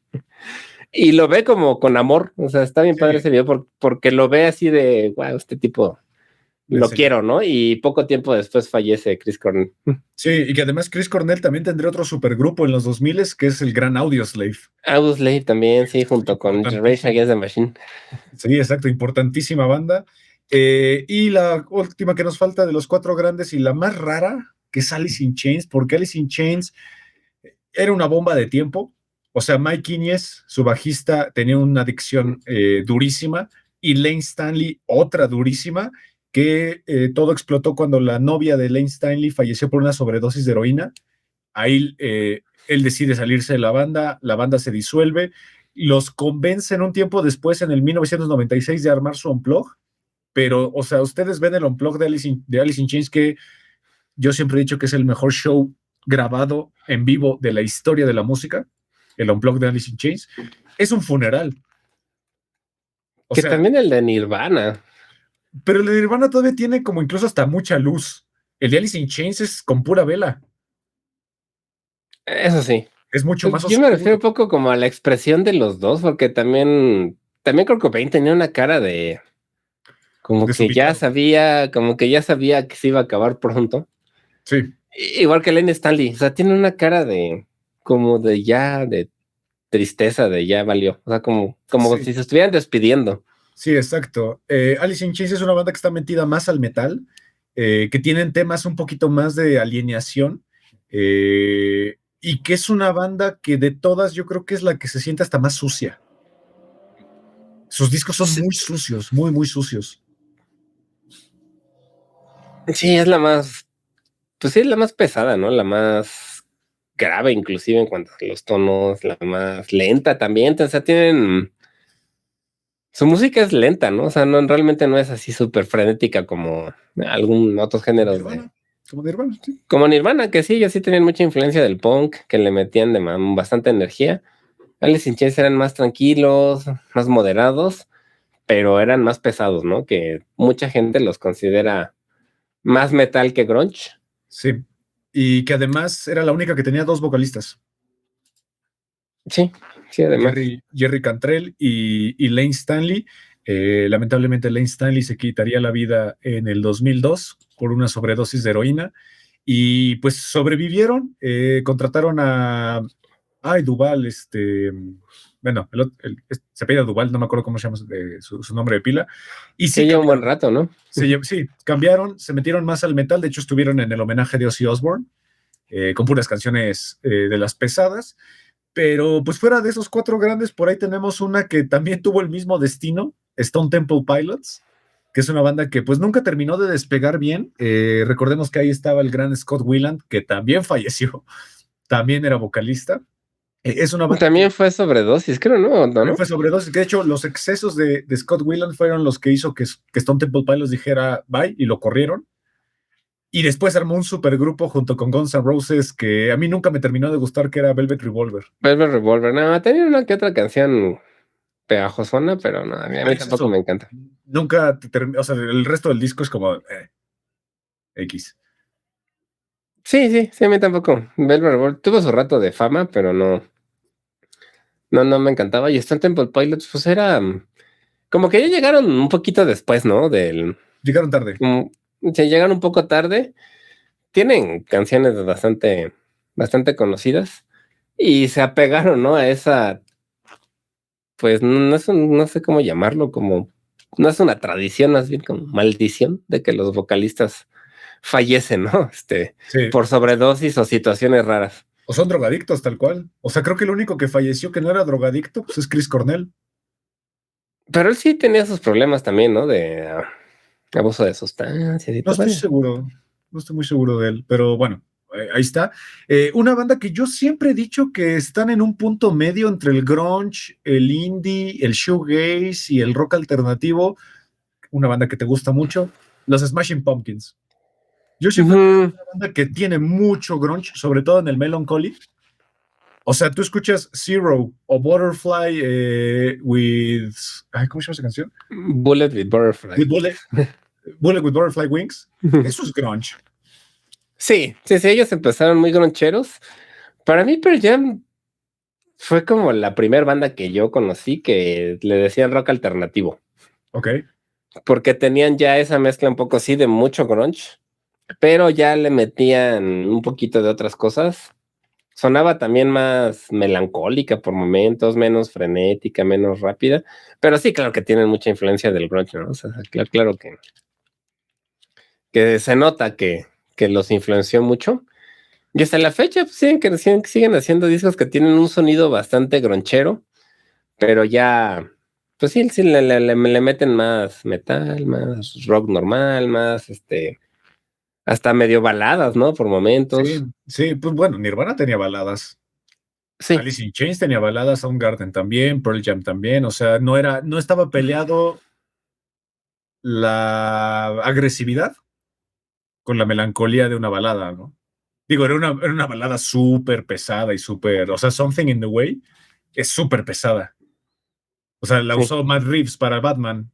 Y lo ve como con amor, o sea, está bien padre ese video porque lo ve así de, wow, este tipo lo quiero, ¿no? Y poco tiempo después fallece Chris Cornell. Sí, y que además Chris Cornell también tendría otro supergrupo en los 2000 que es el gran Audioslave. Audioslave también, sí, junto con Rage Against the Machine. Sí, exacto, importantísima banda. Y la última que nos falta de los cuatro grandes y la más rara, que es Alice in Chains, porque Alice in Chains era una bomba de tiempo. O sea, Mike Íñez, su bajista, tenía una adicción durísima y Lane Stanley, otra durísima, que todo explotó cuando la novia de Lane Stanley falleció por una sobredosis de heroína. Ahí él decide salirse de la banda se disuelve, los convencen un tiempo después, en el 1996, de armar su Unplugged, pero, o sea, ustedes ven el Unplugged de Alice in Chains, que yo siempre he dicho que es el mejor show grabado en vivo de la historia de la música, el Unplugged de Alice in Chains, es un funeral. O Que sea, también el de Nirvana. pero el de Nirvana todavía tiene como incluso hasta mucha luz. El de Alice in Chains es con pura vela. Eso sí. Es mucho Pues más yo me refiero un oscuro. poco como a la expresión de los dos, porque también Kurt Cobain tenía una cara de Desubicado. como que ya sabía que se iba a acabar pronto. Sí, Igual que Lenny Stanley, o sea, tiene una cara como de tristeza, de ya valió. O sea, como sí, si se estuvieran despidiendo. sí, exacto. Alice in Chains es una banda que está metida más al metal, que tienen temas un poquito más de alienación, y que es una banda que de todas yo creo que es la que se siente hasta más sucia. Sus discos son Sí, muy sucios, muy, muy sucios. sí, es la más, pues sí, es la más pesada, ¿no? La más grave, inclusive en cuanto a los tonos, la más lenta también. O sea, su música es lenta, ¿no? O sea, no, realmente no es así súper frenética como algún otros géneros Nirvana, como Nirvana, sí. como Nirvana, que sí, ellos sí tenían mucha influencia del punk, que le metían bastante energía. Alice in Chains eran más tranquilos, más moderados, pero eran más pesados, ¿no? Que mucha gente los considera más metal que grunge. Sí. Y que además era la única que tenía dos vocalistas, Sí, sí, además. Jerry Cantrell y Lane Stanley. Lamentablemente Lane Stanley se quitaría la vida en el 2002 por una sobredosis de heroína y pues sobrevivieron, contrataron a Duval, bueno, se apellida Duval, no me acuerdo cómo se llama su nombre de pila, y Sí, sí lleva un buen cambiaron, rato, ¿no? sí, cambiaron, se metieron más al metal, de hecho estuvieron en el homenaje de Ozzy Osbourne, con puras canciones de las pesadas, pero pues fuera de esos cuatro grandes, por ahí tenemos una que también tuvo el mismo destino, Stone Temple Pilots, que es una banda que pues nunca terminó de despegar bien. Recordemos que ahí estaba el gran Scott Weiland, que también falleció, también era vocalista. Es una banda que También fue sobredosis, creo, ¿no? también ¿No? fue sobredosis, que de hecho los excesos de Scott Weiland fueron los que hizo que Stone Temple Pilots dijera bye y lo corrieron. Y después armó un supergrupo junto con Guns N' Roses que a mí nunca me terminó de gustar, que era Velvet Revolver. Velvet Revolver, no, tenía una que otra canción pegajosona, pero no, a mí Pero es tampoco me eso. encanta. Nunca te o sea, el resto del disco es como X. Sí, sí, sí, a mí tampoco. Velvet Revolver tuvo su rato de fama, pero no me encantaba. Y Stone Temple Pilots, pues era como que ya llegaron un poquito después, ¿no? Llegaron tarde. Se llegaron un poco tarde. Tienen canciones bastante conocidas y se apegaron, ¿no? A esa, pues no sé cómo llamarlo, no es una tradición, más bien como maldición de que los vocalistas fallecen, ¿no? Sí. Por sobredosis o situaciones raras. O son drogadictos, tal cual. O sea, creo que el único que falleció que no era drogadicto, pues es Chris Cornell. Pero él sí tenía sus problemas también, ¿no? De abuso de sustancias y No todo estoy eso. seguro, no estoy muy seguro de él, pero bueno, ahí está. Una banda que yo siempre he dicho que están en un punto medio entre el grunge, el indie, el shoegaze y el rock alternativo. Una banda que te gusta mucho, los Smashing Pumpkins. Yo siempre he dicho que Ujú. es una banda que tiene mucho grunge, sobre todo en el melancholy. O sea, tú escuchas Zero o Butterfly with. Ay, ¿cómo se llama esa canción? Bullet with Butterfly. With Bullet with Butterfly Wings. Eso es grunge. Sí, sí, sí, ellos empezaron muy groncheros. Para mí, Pearl Jam fue como la primera banda que yo conocí que le decían rock alternativo, Ok. porque tenían ya esa mezcla un poco así de mucho grunge, pero ya le metían un poquito de otras cosas. Sonaba también más melancólica por momentos, menos frenética, menos rápida, pero sí, claro que tienen mucha influencia del grunge, ¿no? O sea, claro que se nota que los influenció mucho. Y hasta la fecha, pues, siguen haciendo discos que tienen un sonido bastante gronchero, pero ya, pues sí, sí le meten más metal, más rock normal, más hasta medio baladas, ¿no? Por Sí, momentos. sí, pues bueno, Nirvana tenía baladas. Sí, Alice in Chains tenía baladas, Soundgarden también, Pearl Jam también, o sea, no estaba peleado la agresividad con la melancolía de una balada, ¿no? Digo, era una balada súper pesada y súper, o sea, Something in the Way es súper pesada. O sea, la Sí. usó Matt Reeves para Batman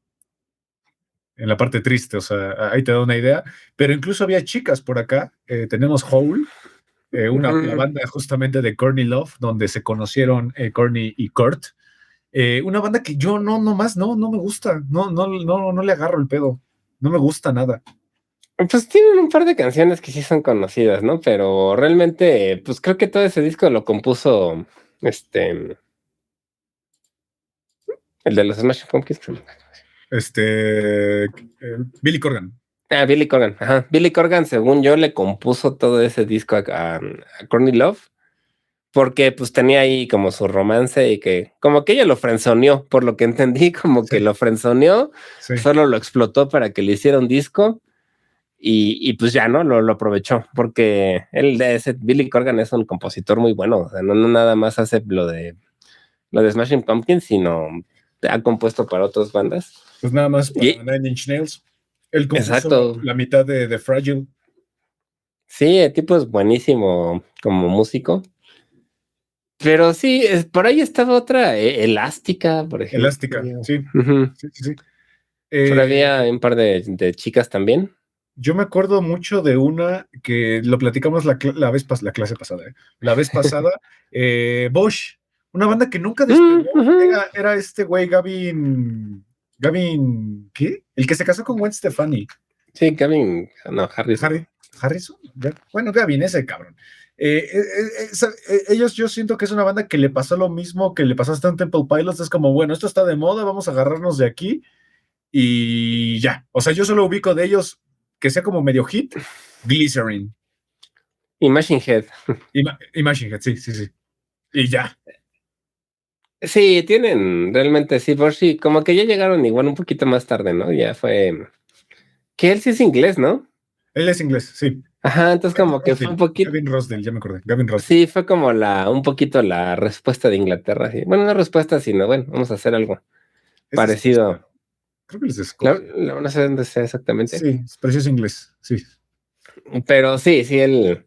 en la parte triste, o sea, ahí te da una idea. Pero incluso había chicas por acá. Tenemos Hole, la banda justamente de Courtney Love, donde se conocieron Courtney y Kurt. Una banda que yo no me gusta, no le agarro el pedo, no me gusta nada. Pues tienen un par de canciones que sí son conocidas, ¿no? Pero realmente, pues creo que todo ese disco lo compuso el de los Smashing Pumpkins. Billy Corgan. Ah, Billy Corgan. Ajá. Billy Corgan, según yo, le compuso todo ese disco a Courtney Love, porque pues tenía ahí como su romance y que como que ella lo frenzoneó, por lo que entendí, como Sí, que lo frenzoneó, sí. solo lo explotó para que le hiciera un disco y pues ya, ¿no? Lo aprovechó, porque Billy Corgan es un compositor muy bueno, o sea, no nada más hace lo de Smashing Pumpkins, sino ha compuesto para otras bandas. Pues nada más para Y, Nine Inch Nails. Él compuso exacto. la mitad de Fragile. Sí, el tipo es buenísimo como músico. Pero sí, por ahí estaba otra, Elástica, por ejemplo. Elástica, sí, Ujú. sí, sí, sí. Pero Eh, había un par de chicas también. yo me acuerdo mucho de una que lo platicamos la clase pasada, la vez pasada, Bosch, una banda que nunca despegó, Ujú. era este güey Gavin, ¿qué? El que se casó con Gwen Stefani. Sí, Gavin, no, Harrison. Harrison, bueno, Gavin, ese cabrón. Ellos, yo siento que es una banda que le pasó lo mismo que le pasó a Stone Temple Pilots. Es como, bueno, esto está de moda, vamos a agarrarnos de aquí y ya. O sea, yo solo ubico de ellos que sea como medio hit, Glycerin. Y Machine Head. Imagine Head, sí, sí, sí. Y ya. Sí, tienen, realmente sí, por sí, como que ya llegaron igual un poquito más tarde, ¿no? Ya fue. Que él sí es inglés, ¿no? Él es inglés, sí. Ajá, entonces Gavin como que fue un Rossdale, poquito. Gavin Rossdale, ya me acordé. Gavin Rossdale. Sí, fue como un poquito la respuesta de Inglaterra. Sí. Bueno, no respuesta, sino bueno, vamos a hacer algo Es de Escocia. parecido. Creo que es de Escocia. No sé dónde sea exactamente. Sí, pero sí es inglés, sí. Pero sí, él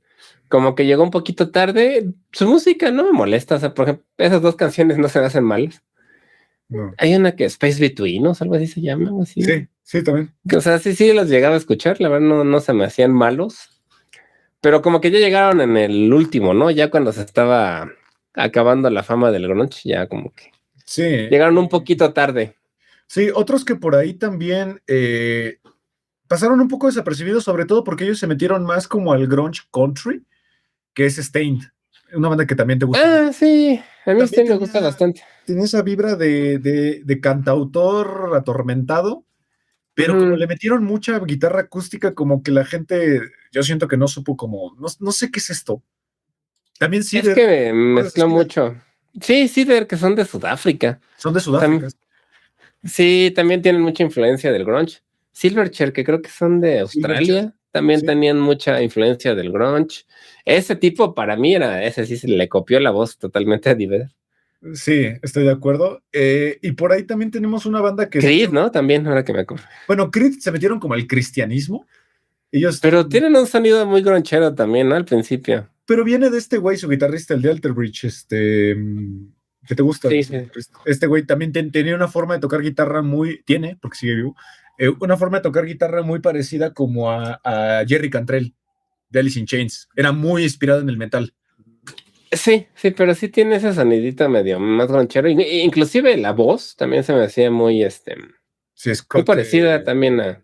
como que llegó un poquito tarde. Su música no me molesta. O sea, por ejemplo, esas dos canciones no se me hacen mal. No. Hay una que Space Between Us, algo así se llama, algo así. Sí, sí, también. O sea, sí los llegaba a escuchar. La verdad no se me hacían malos. Pero como que ya llegaron en el último, ¿no? Ya cuando se estaba acabando la fama del grunge, ya como que Sí. llegaron un poquito tarde. Sí, otros que por ahí también pasaron un poco desapercibidos, sobre todo porque ellos se metieron más como al grunge country, que es Stained, una banda que también te gusta. Ah, sí, a mí También sí me gusta bastante. tenía esa vibra de cantautor atormentado, pero como Ujú. le metieron mucha guitarra acústica, como que la gente, yo siento que no supo como, no sé qué es esto. También Es Cider, que ¿te acuerdas de mezcló Cider? mucho. Sí, que son de Sudáfrica. Son de Sudáfrica. Sí, también tienen mucha influencia del grunge. Silverchair, que creo que son de Silverchair, Australia, también sí. tenían mucha influencia del grunge. Ese tipo para mí ese sí se le copió la voz totalmente a Diver. Sí, estoy de acuerdo. Y por ahí también tenemos una banda que, de Creed, hecho, ¿no? También, ahora que me acuerdo. bueno, Creed se metieron como al cristianismo. Ellos, Pero tienen un sonido muy gronchero también, ¿no? Al principio. pero viene de este güey, su guitarrista, el de Alter Bridge, que te gusta. Sí, sí. Este güey también tenía una forma de tocar guitarra tiene, porque sigue vivo, una forma de tocar guitarra muy parecida como a Jerry Cantrell de Alice in Chains. Era muy inspirado en el metal. Sí, pero sí tiene ese sonidito medio más gronchero. Inclusive la voz también se me hacía Sí, muy parecida también a.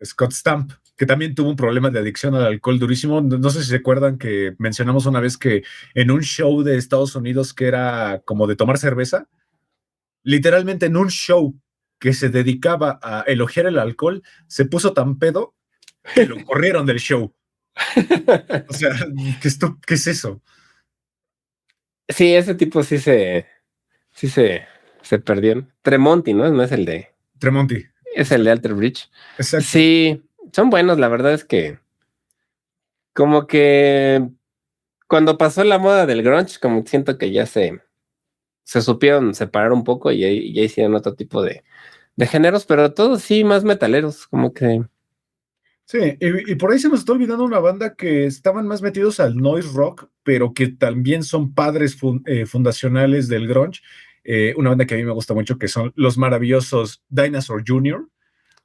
Scott Stamp, que también tuvo un problema de adicción al alcohol durísimo. No sé si se acuerdan que mencionamos una vez que en un show de Estados Unidos que era como de tomar cerveza, literalmente en un show que se dedicaba a elogiar el alcohol, se puso tan pedo que lo corrieron del show. O sea, ¿qué es eso? Sí, ese tipo sí se perdieron. Tremonti, ¿no? No es el de, Tremonti. es el de Exacto. Alter Bridge. Exacto. Sí, son buenos, la verdad es que como que cuando pasó la moda del grunge, como que siento que ya se supieron separar un poco y ya hicieron otro tipo de géneros, pero todos sí más metaleros, como que. Sí, y por ahí se nos está olvidando una banda que estaban más metidos al noise rock, pero que también son padres fundacionales del grunge. una banda que a mí me gusta mucho, que son los maravillosos Dinosaur Jr.,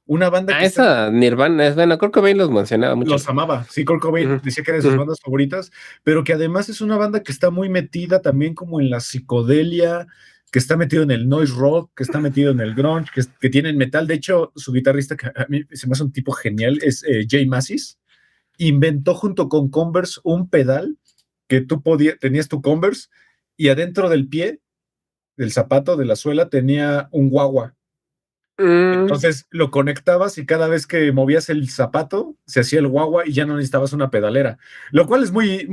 una banda que esa Nirvana es bueno, Kurt Cobain los mencionaba mucho. los amaba. Sí, Kurt Cobain decía que era de sus bandas favoritas, pero que además es una banda que está muy metida también como en la psicodelia, que está metido en el noise rock, que está metido en el grunge, que tiene el metal. De hecho, su guitarrista, que a mí se me hace un tipo genial, es Jay Mascis. Inventó junto con Converse un pedal que tú tenías tu Converse y adentro del pie, del zapato, de la suela, tenía un guagua. Entonces lo conectabas y cada vez que movías el zapato se hacía el guagua y ya no necesitabas una pedalera, lo cual es muy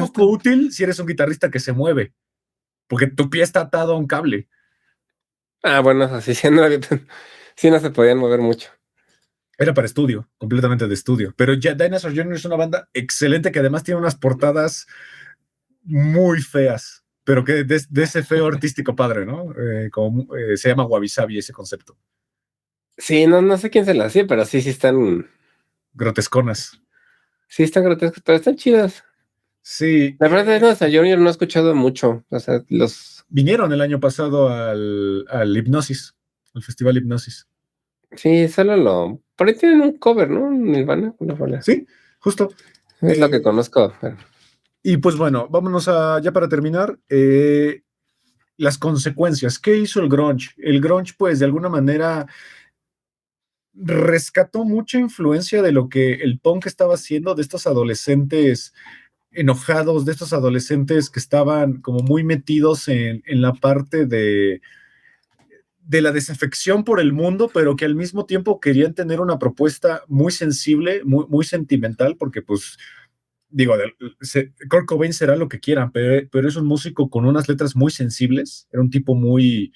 poco útil si eres un guitarrista que se mueve, porque tu pie está atado a un cable. Bueno, así sí no se podían mover mucho. Era para estudio, completamente de estudio. Pero ya Dinosaur Jr. es una banda excelente que además tiene unas portadas muy feas, pero que de ese feo artístico padre, ¿no? Se llama Wabi Sabi ese concepto. Sí, no sé quién se las hacía, pero sí están grotesconas. Sí están grotescas, pero están chidas. Sí. La verdad, Dinosaur Jr. no he escuchado mucho. O sea, vinieron el año pasado al Hipnosis, al Festival Hipnosis. Sí, solo por ahí tienen un cover, ¿no? Nirvana, una rola. Sí, justo. Es lo que conozco. Y pues bueno, vámonos ya para terminar, las consecuencias. ¿Qué hizo el grunge? El grunge, pues, de alguna manera rescató mucha influencia de lo que el punk estaba haciendo, de estos adolescentes enojados, de estos adolescentes que estaban como muy metidos en la parte de la desafección por el mundo, pero que al mismo tiempo querían tener una propuesta muy sensible, muy sentimental, porque pues, digo, Kurt Cobain será lo que quieran, pero es un músico con unas letras muy sensibles, era un tipo muy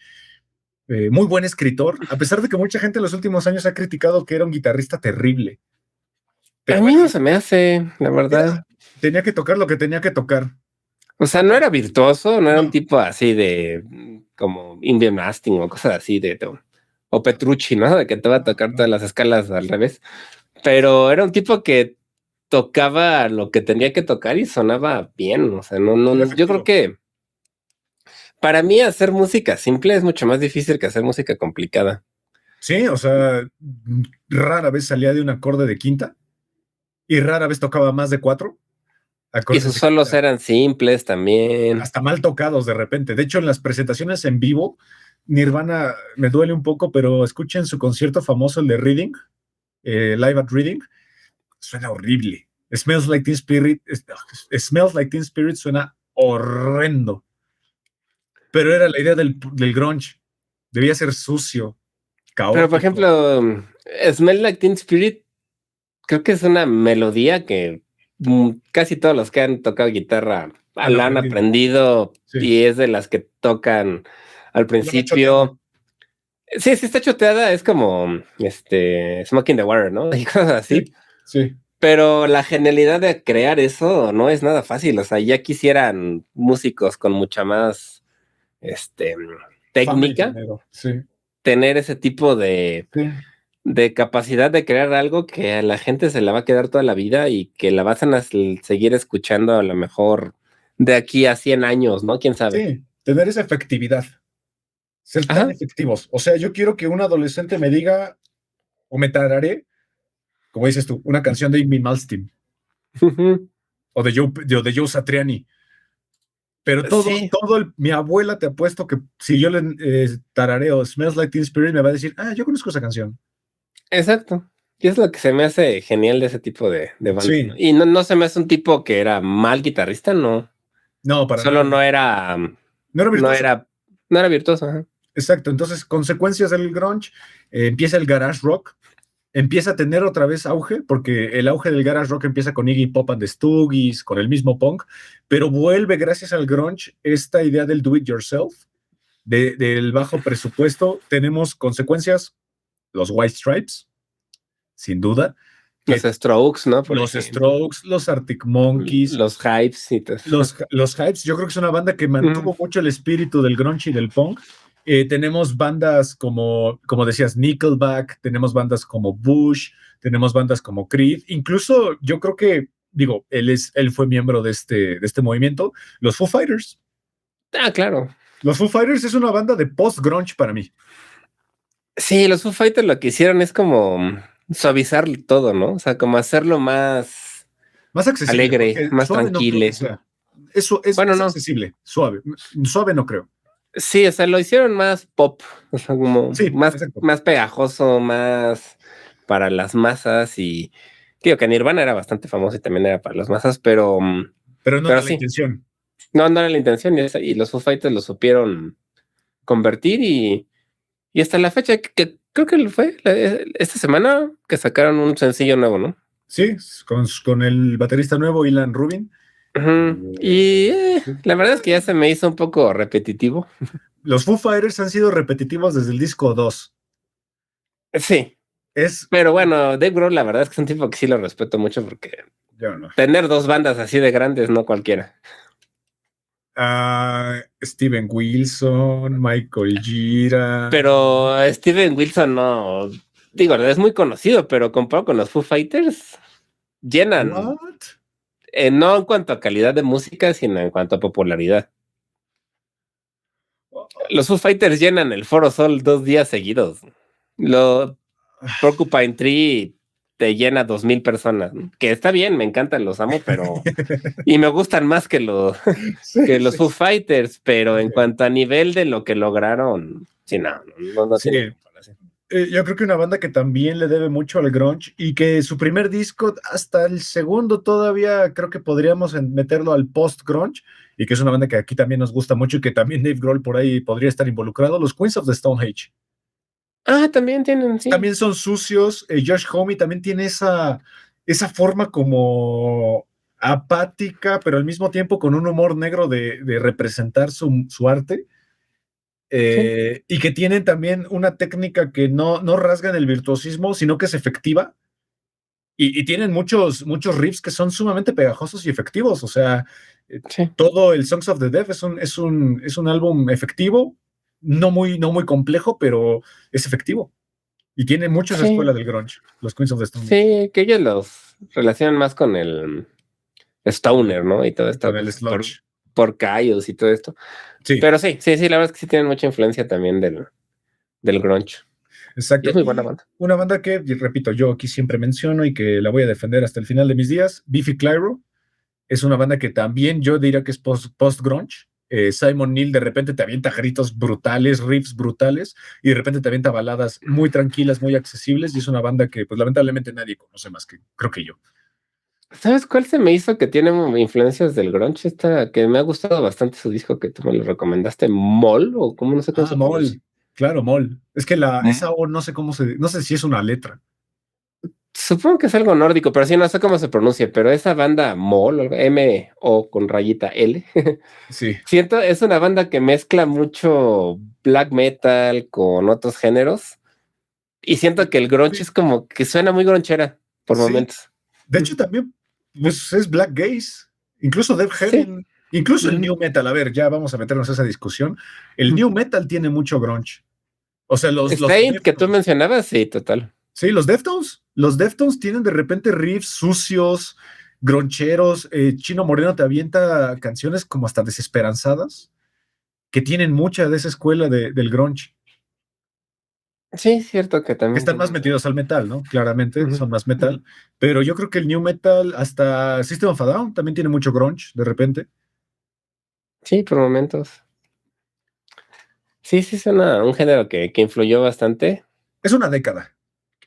buen escritor, a pesar de que mucha gente en los últimos años ha criticado que era un guitarrista terrible. Pero a mí no se me hace, la verdad. Tenía que tocar lo que tenía que tocar. O sea, no era virtuoso, no era un tipo así de como Indian Masting o cosas así o Petrucci, ¿no? De que te va a tocar todas las escalas al revés. Pero era un tipo que tocaba lo que tenía que tocar y sonaba bien. O sea, yo creo que para mí hacer música simple es mucho más difícil que hacer música complicada. Sí, o sea, rara vez salía de un acorde de quinta y rara vez tocaba más de 4. Y sus solos eran simples también. Hasta mal tocados de repente. De hecho, en las presentaciones en vivo, Nirvana me duele un poco, pero escuchen su concierto famoso, el de Reading, Live at Reading. Suena horrible. Smells Like Teen Spirit suena horrendo. Pero era la idea del grunge. Debía ser sucio, caótico. Pero, por ejemplo, Smells Like Teen Spirit, creo que es una melodía que casi todos los que han tocado guitarra la han aprendido, sí. Y es de las que tocan al principio. Sí, está choteada, es como Smoking the Water, ¿no? Y cosas así. Sí. Pero la genialidad de crear eso no es nada fácil. O sea, ya quisieran músicos con mucha más técnica, sí. Tener ese tipo de capacidad de crear algo que a la gente se la va a quedar toda la vida y que la vas a seguir escuchando a lo mejor de aquí a 100 años, ¿no? ¿Quién sabe? Sí, tener esa efectividad. Ser tan efectivos. O sea, yo quiero que un adolescente me diga o me tararé, como dices tú, una canción de Amy Malmsteen o de Joe Satriani. Pero mi abuela te apuesto que si yo le tarareo Smells Like Teen Spirit me va a decir, yo conozco esa canción. Exacto. Y es lo que se me hace genial de ese tipo de banda. Sí. ¿No? Y no se me hace un tipo que era mal guitarrista, no. No, para Solo nada. No era virtuoso. Ajá. Exacto. Entonces, consecuencias del grunge, empieza el garage rock, empieza a tener otra vez auge, porque el auge del garage rock empieza con Iggy Pop and the Stooges, con el mismo punk, pero vuelve gracias al grunge esta idea del do it yourself, del bajo presupuesto. Tenemos consecuencias, los White Stripes, sin duda. Los Strokes, ¿no? Los Strokes, los Arctic Monkeys. Los Hypes. Y los Hypes, yo creo que es una banda que mantuvo mucho el espíritu del grunge y del punk. Tenemos bandas como decías, Nickelback, tenemos bandas como Bush, tenemos bandas como Creed, incluso yo creo que, él fue miembro de este movimiento, los Foo Fighters. Claro. Los Foo Fighters es una banda de post-grunge para mí. Sí, los Foo Fighters lo que hicieron es como suavizar todo, ¿no? O sea, como hacerlo más Más accesible, alegre, porque más suave no creo que tranquilo. sea. Eso Bueno, es no. accesible, suave. Suave no creo. Sí, o sea, lo hicieron más pop, o sea, como Sí, más, exacto. más pegajoso, más para las masas y digo que Nirvana era bastante famoso y también era para las masas, Pero no pero era la sí, intención. no era la intención y los Foo Fighters lo supieron convertir y hasta la fecha que creo que fue esta semana que sacaron un sencillo nuevo, ¿no? Sí, con el baterista nuevo, Ilan Rubin. Ujú. Y la verdad es que ya se me hizo un poco repetitivo. Los Foo Fighters han sido repetitivos desde el disco 2. Sí, Es. pero bueno, Dave Grohl la verdad es que es un tipo que sí lo respeto mucho porque Yo no. tener dos bandas así de grandes, no cualquiera. Steven Wilson, Michael Gira. Pero Steven Wilson no, digo, es muy conocido, pero comparado con los Foo Fighters, llenan, What? no en cuanto a calidad de música, sino en cuanto a popularidad. Los Foo Fighters llenan el Foro Sol 2 días seguidos. Lo Porcupine Tree te llena 2,000 personas, ¿no? Que está bien, me encantan, los amo, pero y me gustan más que Sí, que los sí. Foo Fighters, pero en Sí. cuanto a nivel de lo que lograron, sí, no Sí. tiene comparación. Yo creo que una banda que también le debe mucho al grunge y que su primer disco, hasta el segundo todavía creo que podríamos meterlo al post-grunge y que es una banda que aquí también nos gusta mucho y que también Dave Grohl por ahí podría estar involucrado, los Queens of the Stone Age. Ah, también tienen, sí. También son sucios, Josh Homme también tiene esa forma como apática, pero al mismo tiempo con un humor negro de representar su arte. Sí, Y que tienen también una técnica que no rasga en el virtuosismo, sino que es efectiva. Y tienen muchos riffs que son sumamente pegajosos y efectivos. O sea, sí, todo el Songs of the Deaf es un álbum efectivo, no muy complejo, pero es efectivo. Y tiene mucho esa sí, escuela del grunge, los Queens of the Stone Age, sí, que ellos los relacionan más con el Stoner, ¿no? Y todo esto, con el pues, sludge. por Caius y todo esto. Sí, Pero sí, la verdad es que sí tienen mucha influencia también del grunge. Y exacto. es muy buena Y banda. una banda que, y repito, yo aquí siempre menciono y que la voy a defender hasta el final de mis días, Biffy Clyro. Es una banda que también yo diría que es post-grunge. Simon Neil de repente te avienta gritos brutales, riffs brutales, y de repente te avienta baladas muy tranquilas, muy accesibles, y es una banda que pues lamentablemente nadie conoce más que creo que yo. ¿Sabes cuál se me hizo que tiene influencias del grunge? Esta que me ha gustado bastante su disco que tú me lo recomendaste, Mol, o cómo no sé cómo se pronuncia. Mol, claro, Mol. Es que esa Mm. O no sé no sé si es una letra. Supongo que es algo nórdico, pero sí no sé cómo se pronuncia, pero esa banda Mol, M-O con rayita L, Sí, siento, es una banda que mezcla mucho black metal con otros géneros, y siento que el grunge sí, es como que suena muy gronchera por sí. momentos. De hecho, también, pues es Black Gaze, incluso Death Sí. Heaven, incluso el Ujú. New Metal. A ver, ya vamos a meternos a esa discusión. El New Metal tiene mucho grunge. O sea, los Slade, que tú Deftones. mencionabas, sí, total. Sí, los Deftones. Los Deftones tienen de repente riffs sucios, groncheros. Chino Moreno te avienta canciones como hasta desesperanzadas, que tienen mucha de esa escuela del grunge, Sí, cierto que que también están más tienen. metidos al metal, ¿no? Claramente, Ujú. son más metal. Pero yo creo que el new metal, hasta System of a Down, también tiene mucho grunge, de repente. Sí, por momentos. Sí, es un género que influyó bastante. Es una década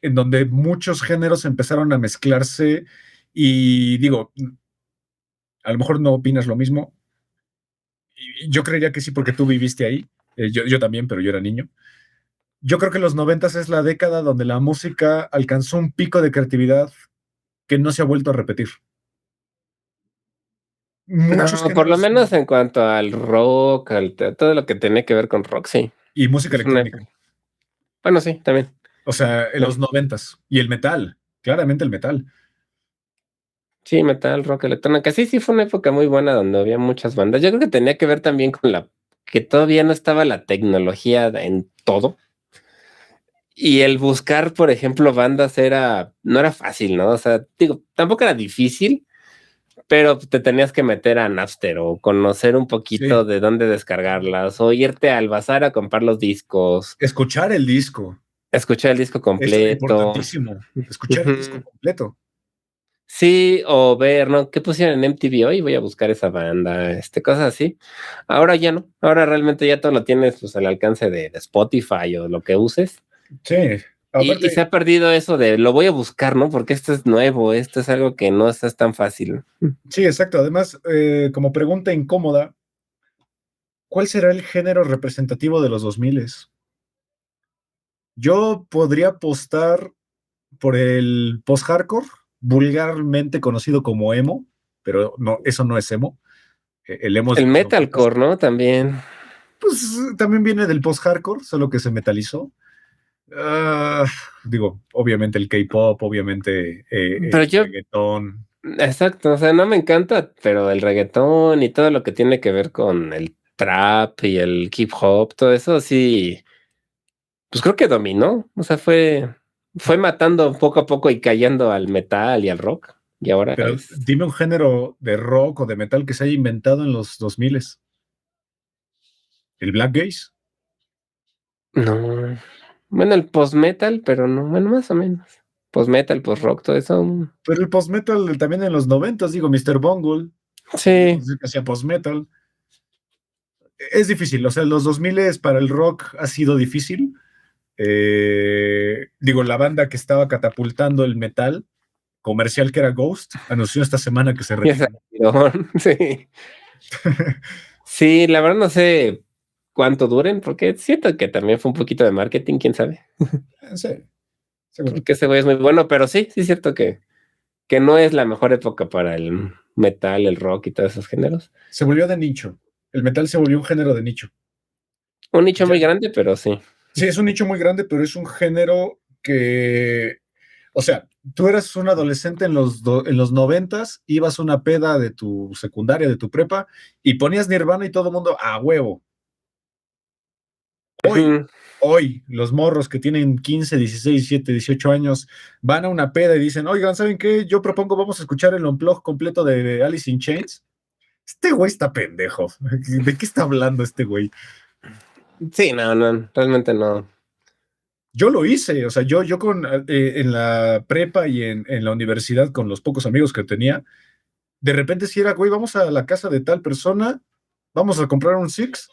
en donde muchos géneros empezaron a mezclarse y digo, a lo mejor no opinas lo mismo. Y yo creería que sí, porque tú viviste ahí. Yo también, pero yo era niño. Yo creo que los noventas es la década donde la música alcanzó un pico de creatividad que no se ha vuelto a repetir. Muchos No, por lo géneros menos en cuanto al rock, todo lo que tiene que ver con rock, sí. y música Es una electrónica. época. Bueno, sí, también. O sea, en los noventas. Y el metal, claramente el metal. Sí, metal, rock, electrónica. Sí, fue una época muy buena donde había muchas bandas. Yo creo que tenía que ver también con que todavía no estaba la tecnología en todo. Y el buscar, por ejemplo, bandas no era fácil, ¿no? O sea, digo, tampoco era difícil, pero te tenías que meter a Napster o conocer un poquito Sí, de dónde descargarlas o irte al bazar a comprar los discos, escuchar el disco. escuchar el disco Esto es completo. importantísimo. Escuchar el disco Ujú. completo. Sí, o ver, ¿no? ¿Qué pusieron en MTV hoy? Voy a buscar esa banda, cosas así. Ahora ya no, ahora realmente ya todo lo tienes pues al alcance de Spotify o lo que uses. Sí, Y se aparte, ha perdido eso de lo voy a buscar, ¿no? Porque esto es nuevo, esto es algo que no es tan fácil. sí, exacto. Además, como pregunta incómoda, ¿cuál será el género representativo de los 2000? Yo podría apostar por el post-hardcore, vulgarmente conocido como emo, pero no, eso no es emo. El emo es El de los 90. metalcore, ¿no? También. Pues también viene del post-hardcore, solo que se metalizó. Ah, digo, obviamente el K-pop, obviamente Pero el yo, reggaetón. exacto, o sea, no me encanta, pero el reggaetón y todo lo que tiene que ver con el trap y el hip hop, todo eso sí, pues creo que dominó, o sea, fue matando poco a poco y cayendo al metal y al rock, y ahora Pero dime un género de rock o de metal que se haya inventado en los 2000. ¿El black gaze? no, bueno, el post-metal, pero no, bueno, más o menos, post-metal, post-rock, todo eso, Pero el post-metal también en los 90, digo, Mr. Bungle, sí, podríamos decir que hacía post-metal. Es difícil, o sea, los 2000 para el rock ha sido difícil. Digo, la banda que estaba catapultando el metal comercial, que era Ghost, anunció esta semana que se ya se retiran. retiró, sí. Sí, la verdad no sé cuánto duren, porque siento que también fue un poquito de marketing, quién sabe. Sí, seguro. Porque ese güey es muy bueno, pero sí, sí es cierto que no es la mejor época para el metal, el rock y todos esos géneros. Se volvió de nicho. El metal se volvió un género de nicho. Un nicho Ya, muy grande, pero sí. sí, es un nicho muy grande, pero es un género que, o sea, tú eras un adolescente en los 90s, ibas a una peda de tu secundaria, de tu prepa, y ponías Nirvana y todo el mundo a huevo. Hoy, Ujú. hoy, los morros que tienen 15, 16, 17, 18 años van a una peda y dicen, oigan, ¿saben qué? Yo propongo, vamos a escuchar el unplug completo de Alice in Chains. Este güey está pendejo. ¿De qué está hablando este güey? Sí, no, no, realmente no. Yo lo hice, o sea, yo en la prepa y en la universidad con los pocos amigos que tenía, de repente si era, güey, vamos a la casa de tal persona, vamos a comprar un Six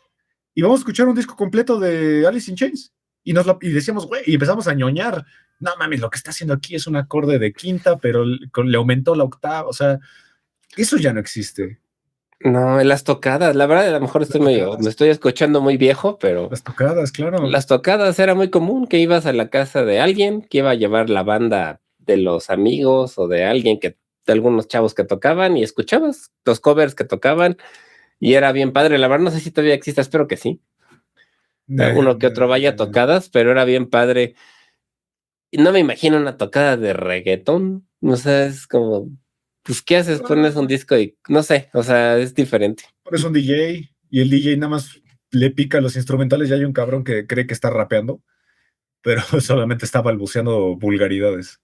y vamos a escuchar un disco completo de Alice in Chains. Y decíamos, güey, y empezamos a ñoñar. No mames, lo que está haciendo aquí es un acorde de quinta, pero le aumentó la octava. O sea, eso ya no existe. No, en las tocadas, la verdad, a lo mejor Las me tocadas, estoy escuchando muy viejo, pero las tocadas, claro. las tocadas era muy común que ibas a la casa de alguien que iba a llevar la banda de los amigos o de alguien de algunos chavos que tocaban y escuchabas los covers que tocaban y era bien padre. La verdad, no sé si todavía existe, espero que sí. Uno que otro vaya a tocadas, pero era bien padre. Y no me imagino una tocada de reggaetón. O sea, es como, pues, ¿qué haces? Pones un disco y no sé, o sea, es diferente. Es un DJ y el DJ nada más le pica los instrumentales y hay un cabrón que cree que está rapeando, pero solamente está balbuceando vulgaridades.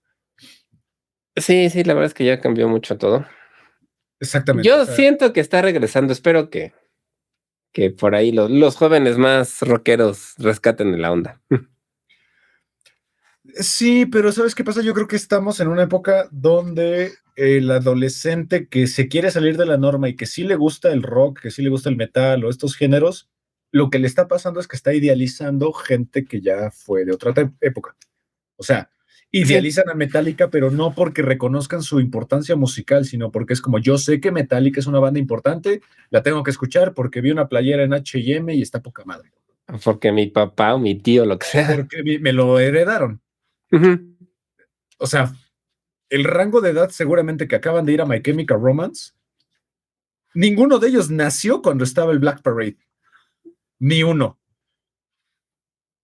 Sí, sí, la verdad es que ya cambió mucho todo. Exactamente, o Yo sea, siento que está regresando, espero que por ahí los jóvenes más rockeros rescaten la onda. sí, pero ¿sabes qué pasa? Yo creo que estamos en una época donde el adolescente que se quiere salir de la norma y que sí le gusta el rock, que sí le gusta el metal o estos géneros, lo que le está pasando es que está idealizando gente que ya fue de otra época. O sea, Sí. idealizan a Metallica, pero no porque reconozcan su importancia musical, sino porque es como yo sé que Metallica es una banda importante, la tengo que escuchar porque vi una playera en H&M y está poca madre. Porque mi papá o mi tío, lo que O sea. porque me lo heredaron. Ujú. O sea, el rango de edad seguramente que acaban de ir a My Chemical Romance, ninguno de ellos nació cuando estaba el Black Parade. Ni uno.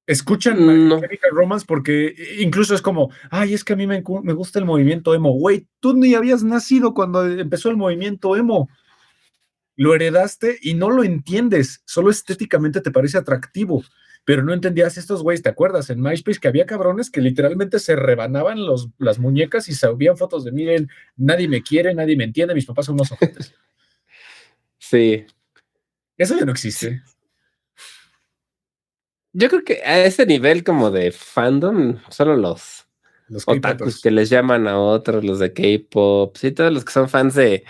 Escuchan My No, Chemical Romance porque incluso es como, ay, es que a mí me gusta el movimiento emo. Güey, tú ni habías nacido cuando empezó el movimiento emo. Lo heredaste y no lo entiendes, solo estéticamente te parece atractivo. pero no entendías estos güeyes, ¿te acuerdas? En MySpace que había cabrones que literalmente se rebanaban las muñecas y subían fotos de, miren, nadie me quiere, nadie me entiende, mis papás son unos ojetes. Sí. Eso ya no existe. Yo creo que a ese nivel como de fandom, solo los Los otakus K-popers. que les llaman a otros, los de K-pop, sí, todos los que son fans de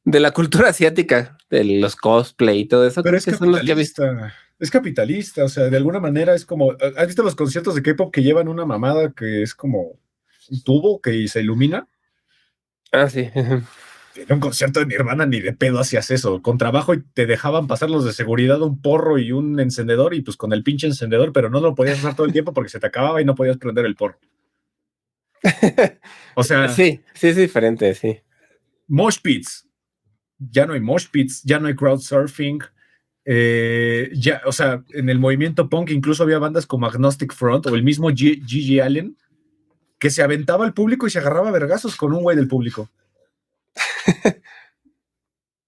la cultura asiática, de los cosplay y todo eso, Pero creo que son los que he visto. es capitalista, o sea, de alguna manera es como, ¿has visto los conciertos de K-pop que llevan una mamada que es como un tubo que se ilumina? Ah, sí. En un concierto de Nirvana ni de pedo hacías eso, con trabajo y te dejaban pasar los de seguridad un porro y un encendedor y pues con el pinche encendedor, pero no lo podías usar todo el tiempo porque se te acababa y no podías prender el porro. O sea, Sí, sí es diferente, sí. mosh pits, ya no hay mosh pits, ya no hay crowd surfing. Ya, o sea, en el movimiento punk incluso había bandas como Agnostic Front o el mismo Gigi Allen que se aventaba al público y se agarraba a vergazos con un güey del público.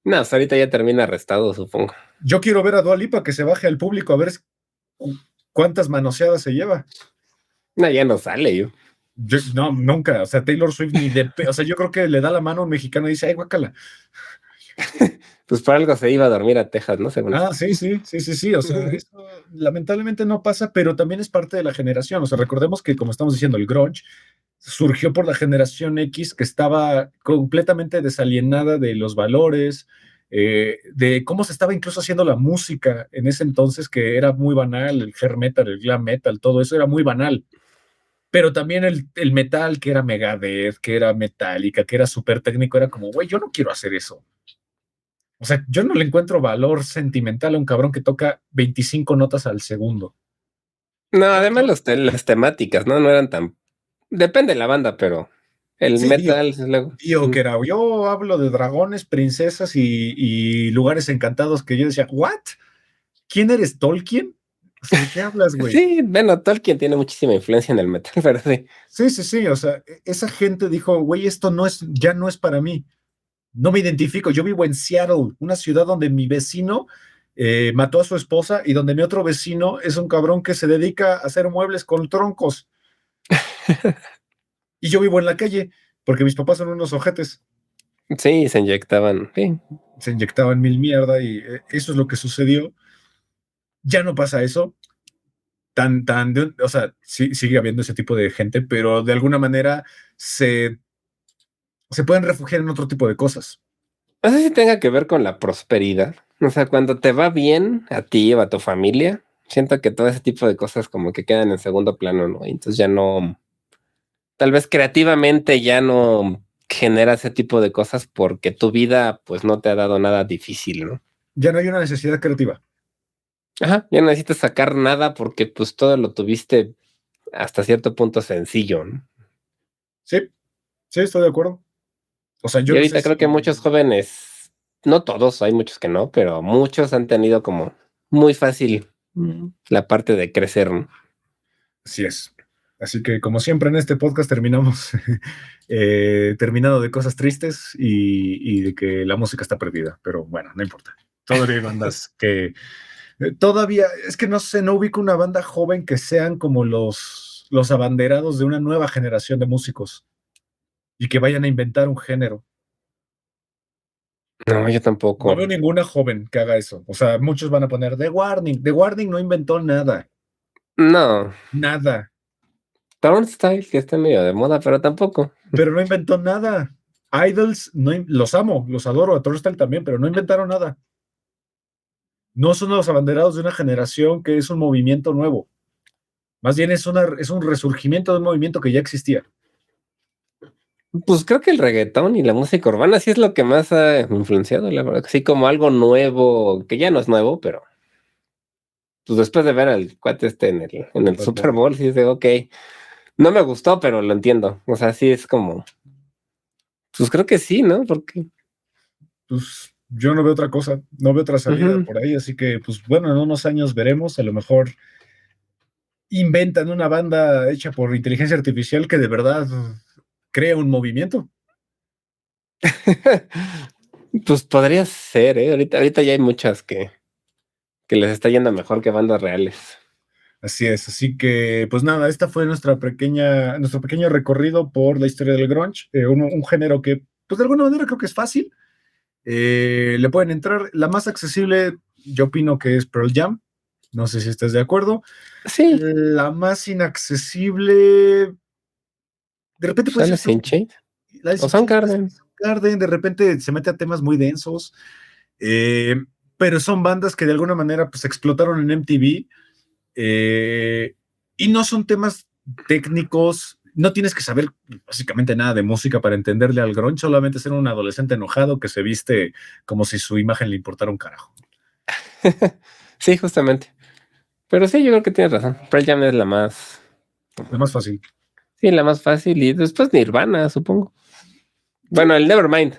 No, hasta ahorita ya termina arrestado, supongo. Yo quiero ver a Dua Lipa que se baje al público a ver cuántas manoseadas se lleva. No, ya no sale yo. No, nunca. O sea, Taylor Swift ni de. O sea, yo creo que le da la mano a un mexicano y dice, ay, guácala. Pues por algo se iba a dormir a Texas, ¿no? Según Ah, esto. sí, sí, sí, sí, sí. O sea, eso lamentablemente no pasa, pero también es parte de la generación. O sea, recordemos que, como estamos diciendo, el grunge surgió por la generación X que estaba completamente desalienada de los valores, de cómo se estaba incluso haciendo la música en ese entonces, que era muy banal, el hair metal, el glam metal, todo eso era muy banal. Pero también el metal, que era Megadeth, que era Metallica, que era súper técnico, era como, güey, yo no quiero hacer eso. O sea, yo no le encuentro valor sentimental a un cabrón que toca 25 notas al segundo. No, Yo, además yo, las temáticas, ¿no? No eran tan. Depende de la banda, pero el sí, metal es luego. Tío, que era, yo hablo de dragones, princesas y lugares encantados que yo decía, ¿what? ¿Quién eres, Tolkien? O sea, ¿de qué hablas, güey? Sí, bueno, Tolkien tiene muchísima influencia en el metal, pero sí. Sí, sí, sí, o sea, esa gente dijo, güey, esto no es, ya no es para mí. No me identifico. Yo vivo en Seattle, una ciudad donde mi vecino mató a su esposa y donde mi otro vecino es un cabrón que se dedica a hacer muebles con troncos. Y yo vivo en la calle porque mis papás son unos ojetes. Sí, se inyectaban. Sí. Se inyectaban mil mierda y eso es lo que sucedió. Ya no pasa eso. O sea, sí, sigue habiendo ese tipo de gente, pero de alguna manera se, se pueden refugiar en otro tipo de cosas. No sé si tenga que ver con la prosperidad. O sea, cuando te va bien a ti o a tu familia, siento que todo ese tipo de cosas como que quedan en segundo plano, ¿no? Y entonces ya no, tal vez creativamente ya no genera ese tipo de cosas porque tu vida pues no te ha dado nada difícil, ¿no? Ya no hay una necesidad creativa. Ajá, ya no necesitas sacar nada porque pues todo lo tuviste hasta cierto punto sencillo, ¿no? Sí, sí, estoy de acuerdo. O sea, yo Y no sé ahorita creo que si. muchos jóvenes, no todos, hay muchos que no, pero muchos han tenido como muy fácil la parte de crecer, ¿no? Así es. Así que, como siempre en este podcast, terminamos terminado de cosas tristes y de que la música está perdida. Pero bueno, no importa. Todavía hay bandas que. Todavía, es que no sé, no ubico una banda joven que sean como los abanderados de una nueva generación de músicos y que vayan a inventar un género. No, yo No tampoco. veo ninguna joven que haga eso. O sea, muchos van a poner The Warning. The Warning no inventó nada. No, Nada. Turnstile, que está medio de moda, pero tampoco. Pero no inventó nada. Idols, no, los amo, los adoro, a Thorstyle también, pero no inventaron nada. No son los abanderados de una generación que es un movimiento nuevo. Más bien es un resurgimiento de un movimiento que ya existía. Pues creo que el reggaetón y la música urbana sí es lo que más ha influenciado, la verdad. Así como algo nuevo, que ya no es nuevo, pero pues después de ver al cuate este en el Bad Super Bunny. Bowl, sí dice, ok, no me gustó, pero lo entiendo. O sea, sí es como, pues creo que sí, ¿no? Porque Pues yo no veo otra cosa, no veo otra salida ujú. por ahí, así que pues bueno, en unos años veremos, a lo mejor inventan una banda hecha por inteligencia artificial que de verdad crea un movimiento. Pues podría ser, ¿eh? Ahorita ya hay muchas que les está yendo mejor que bandas reales. Así es, así que pues nada, esta fue nuestro pequeño recorrido por la historia del grunge, un género que pues de alguna manera creo que es fácil, le pueden entrar, la más accesible yo opino que es Pearl Jam, no sé si estás de acuerdo, Sí, la más inaccesible, de repente puede pues ser Alice in Chains la de o Chains, Soundgarden. Garden, de repente se mete a temas muy densos, eh, pero son bandas que de alguna manera pues explotaron en MTV. Y no son temas técnicos, no tienes que saber básicamente nada de música para entenderle al grunge, solamente ser un adolescente enojado que se viste como si su imagen le importara un carajo. Sí, justamente. Pero sí, yo creo que tienes razón. Pearl Jam es la más, Es más fácil. sí, la más fácil. Y después Nirvana, supongo. Bueno, el Nevermind.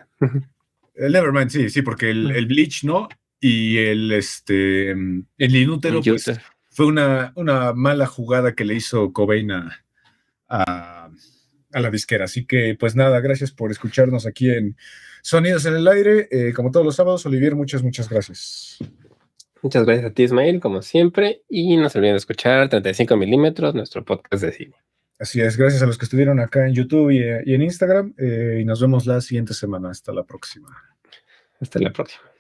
El Nevermind, sí, sí, porque el Bleach, ¿no? Y el Inútero, pues Uther. fue una mala jugada que le hizo Cobain a la disquera. Así que, pues nada, gracias por escucharnos aquí en Sonidos en el Aire. Como todos los sábados, Olivier, muchas gracias. Muchas gracias a ti, Ismael, como siempre. Y no se olviden de escuchar 35 milímetros, nuestro podcast de cine. Así es, gracias a los que estuvieron acá en YouTube y en Instagram. Y nos vemos la siguiente semana. Hasta la próxima. Hasta la próxima.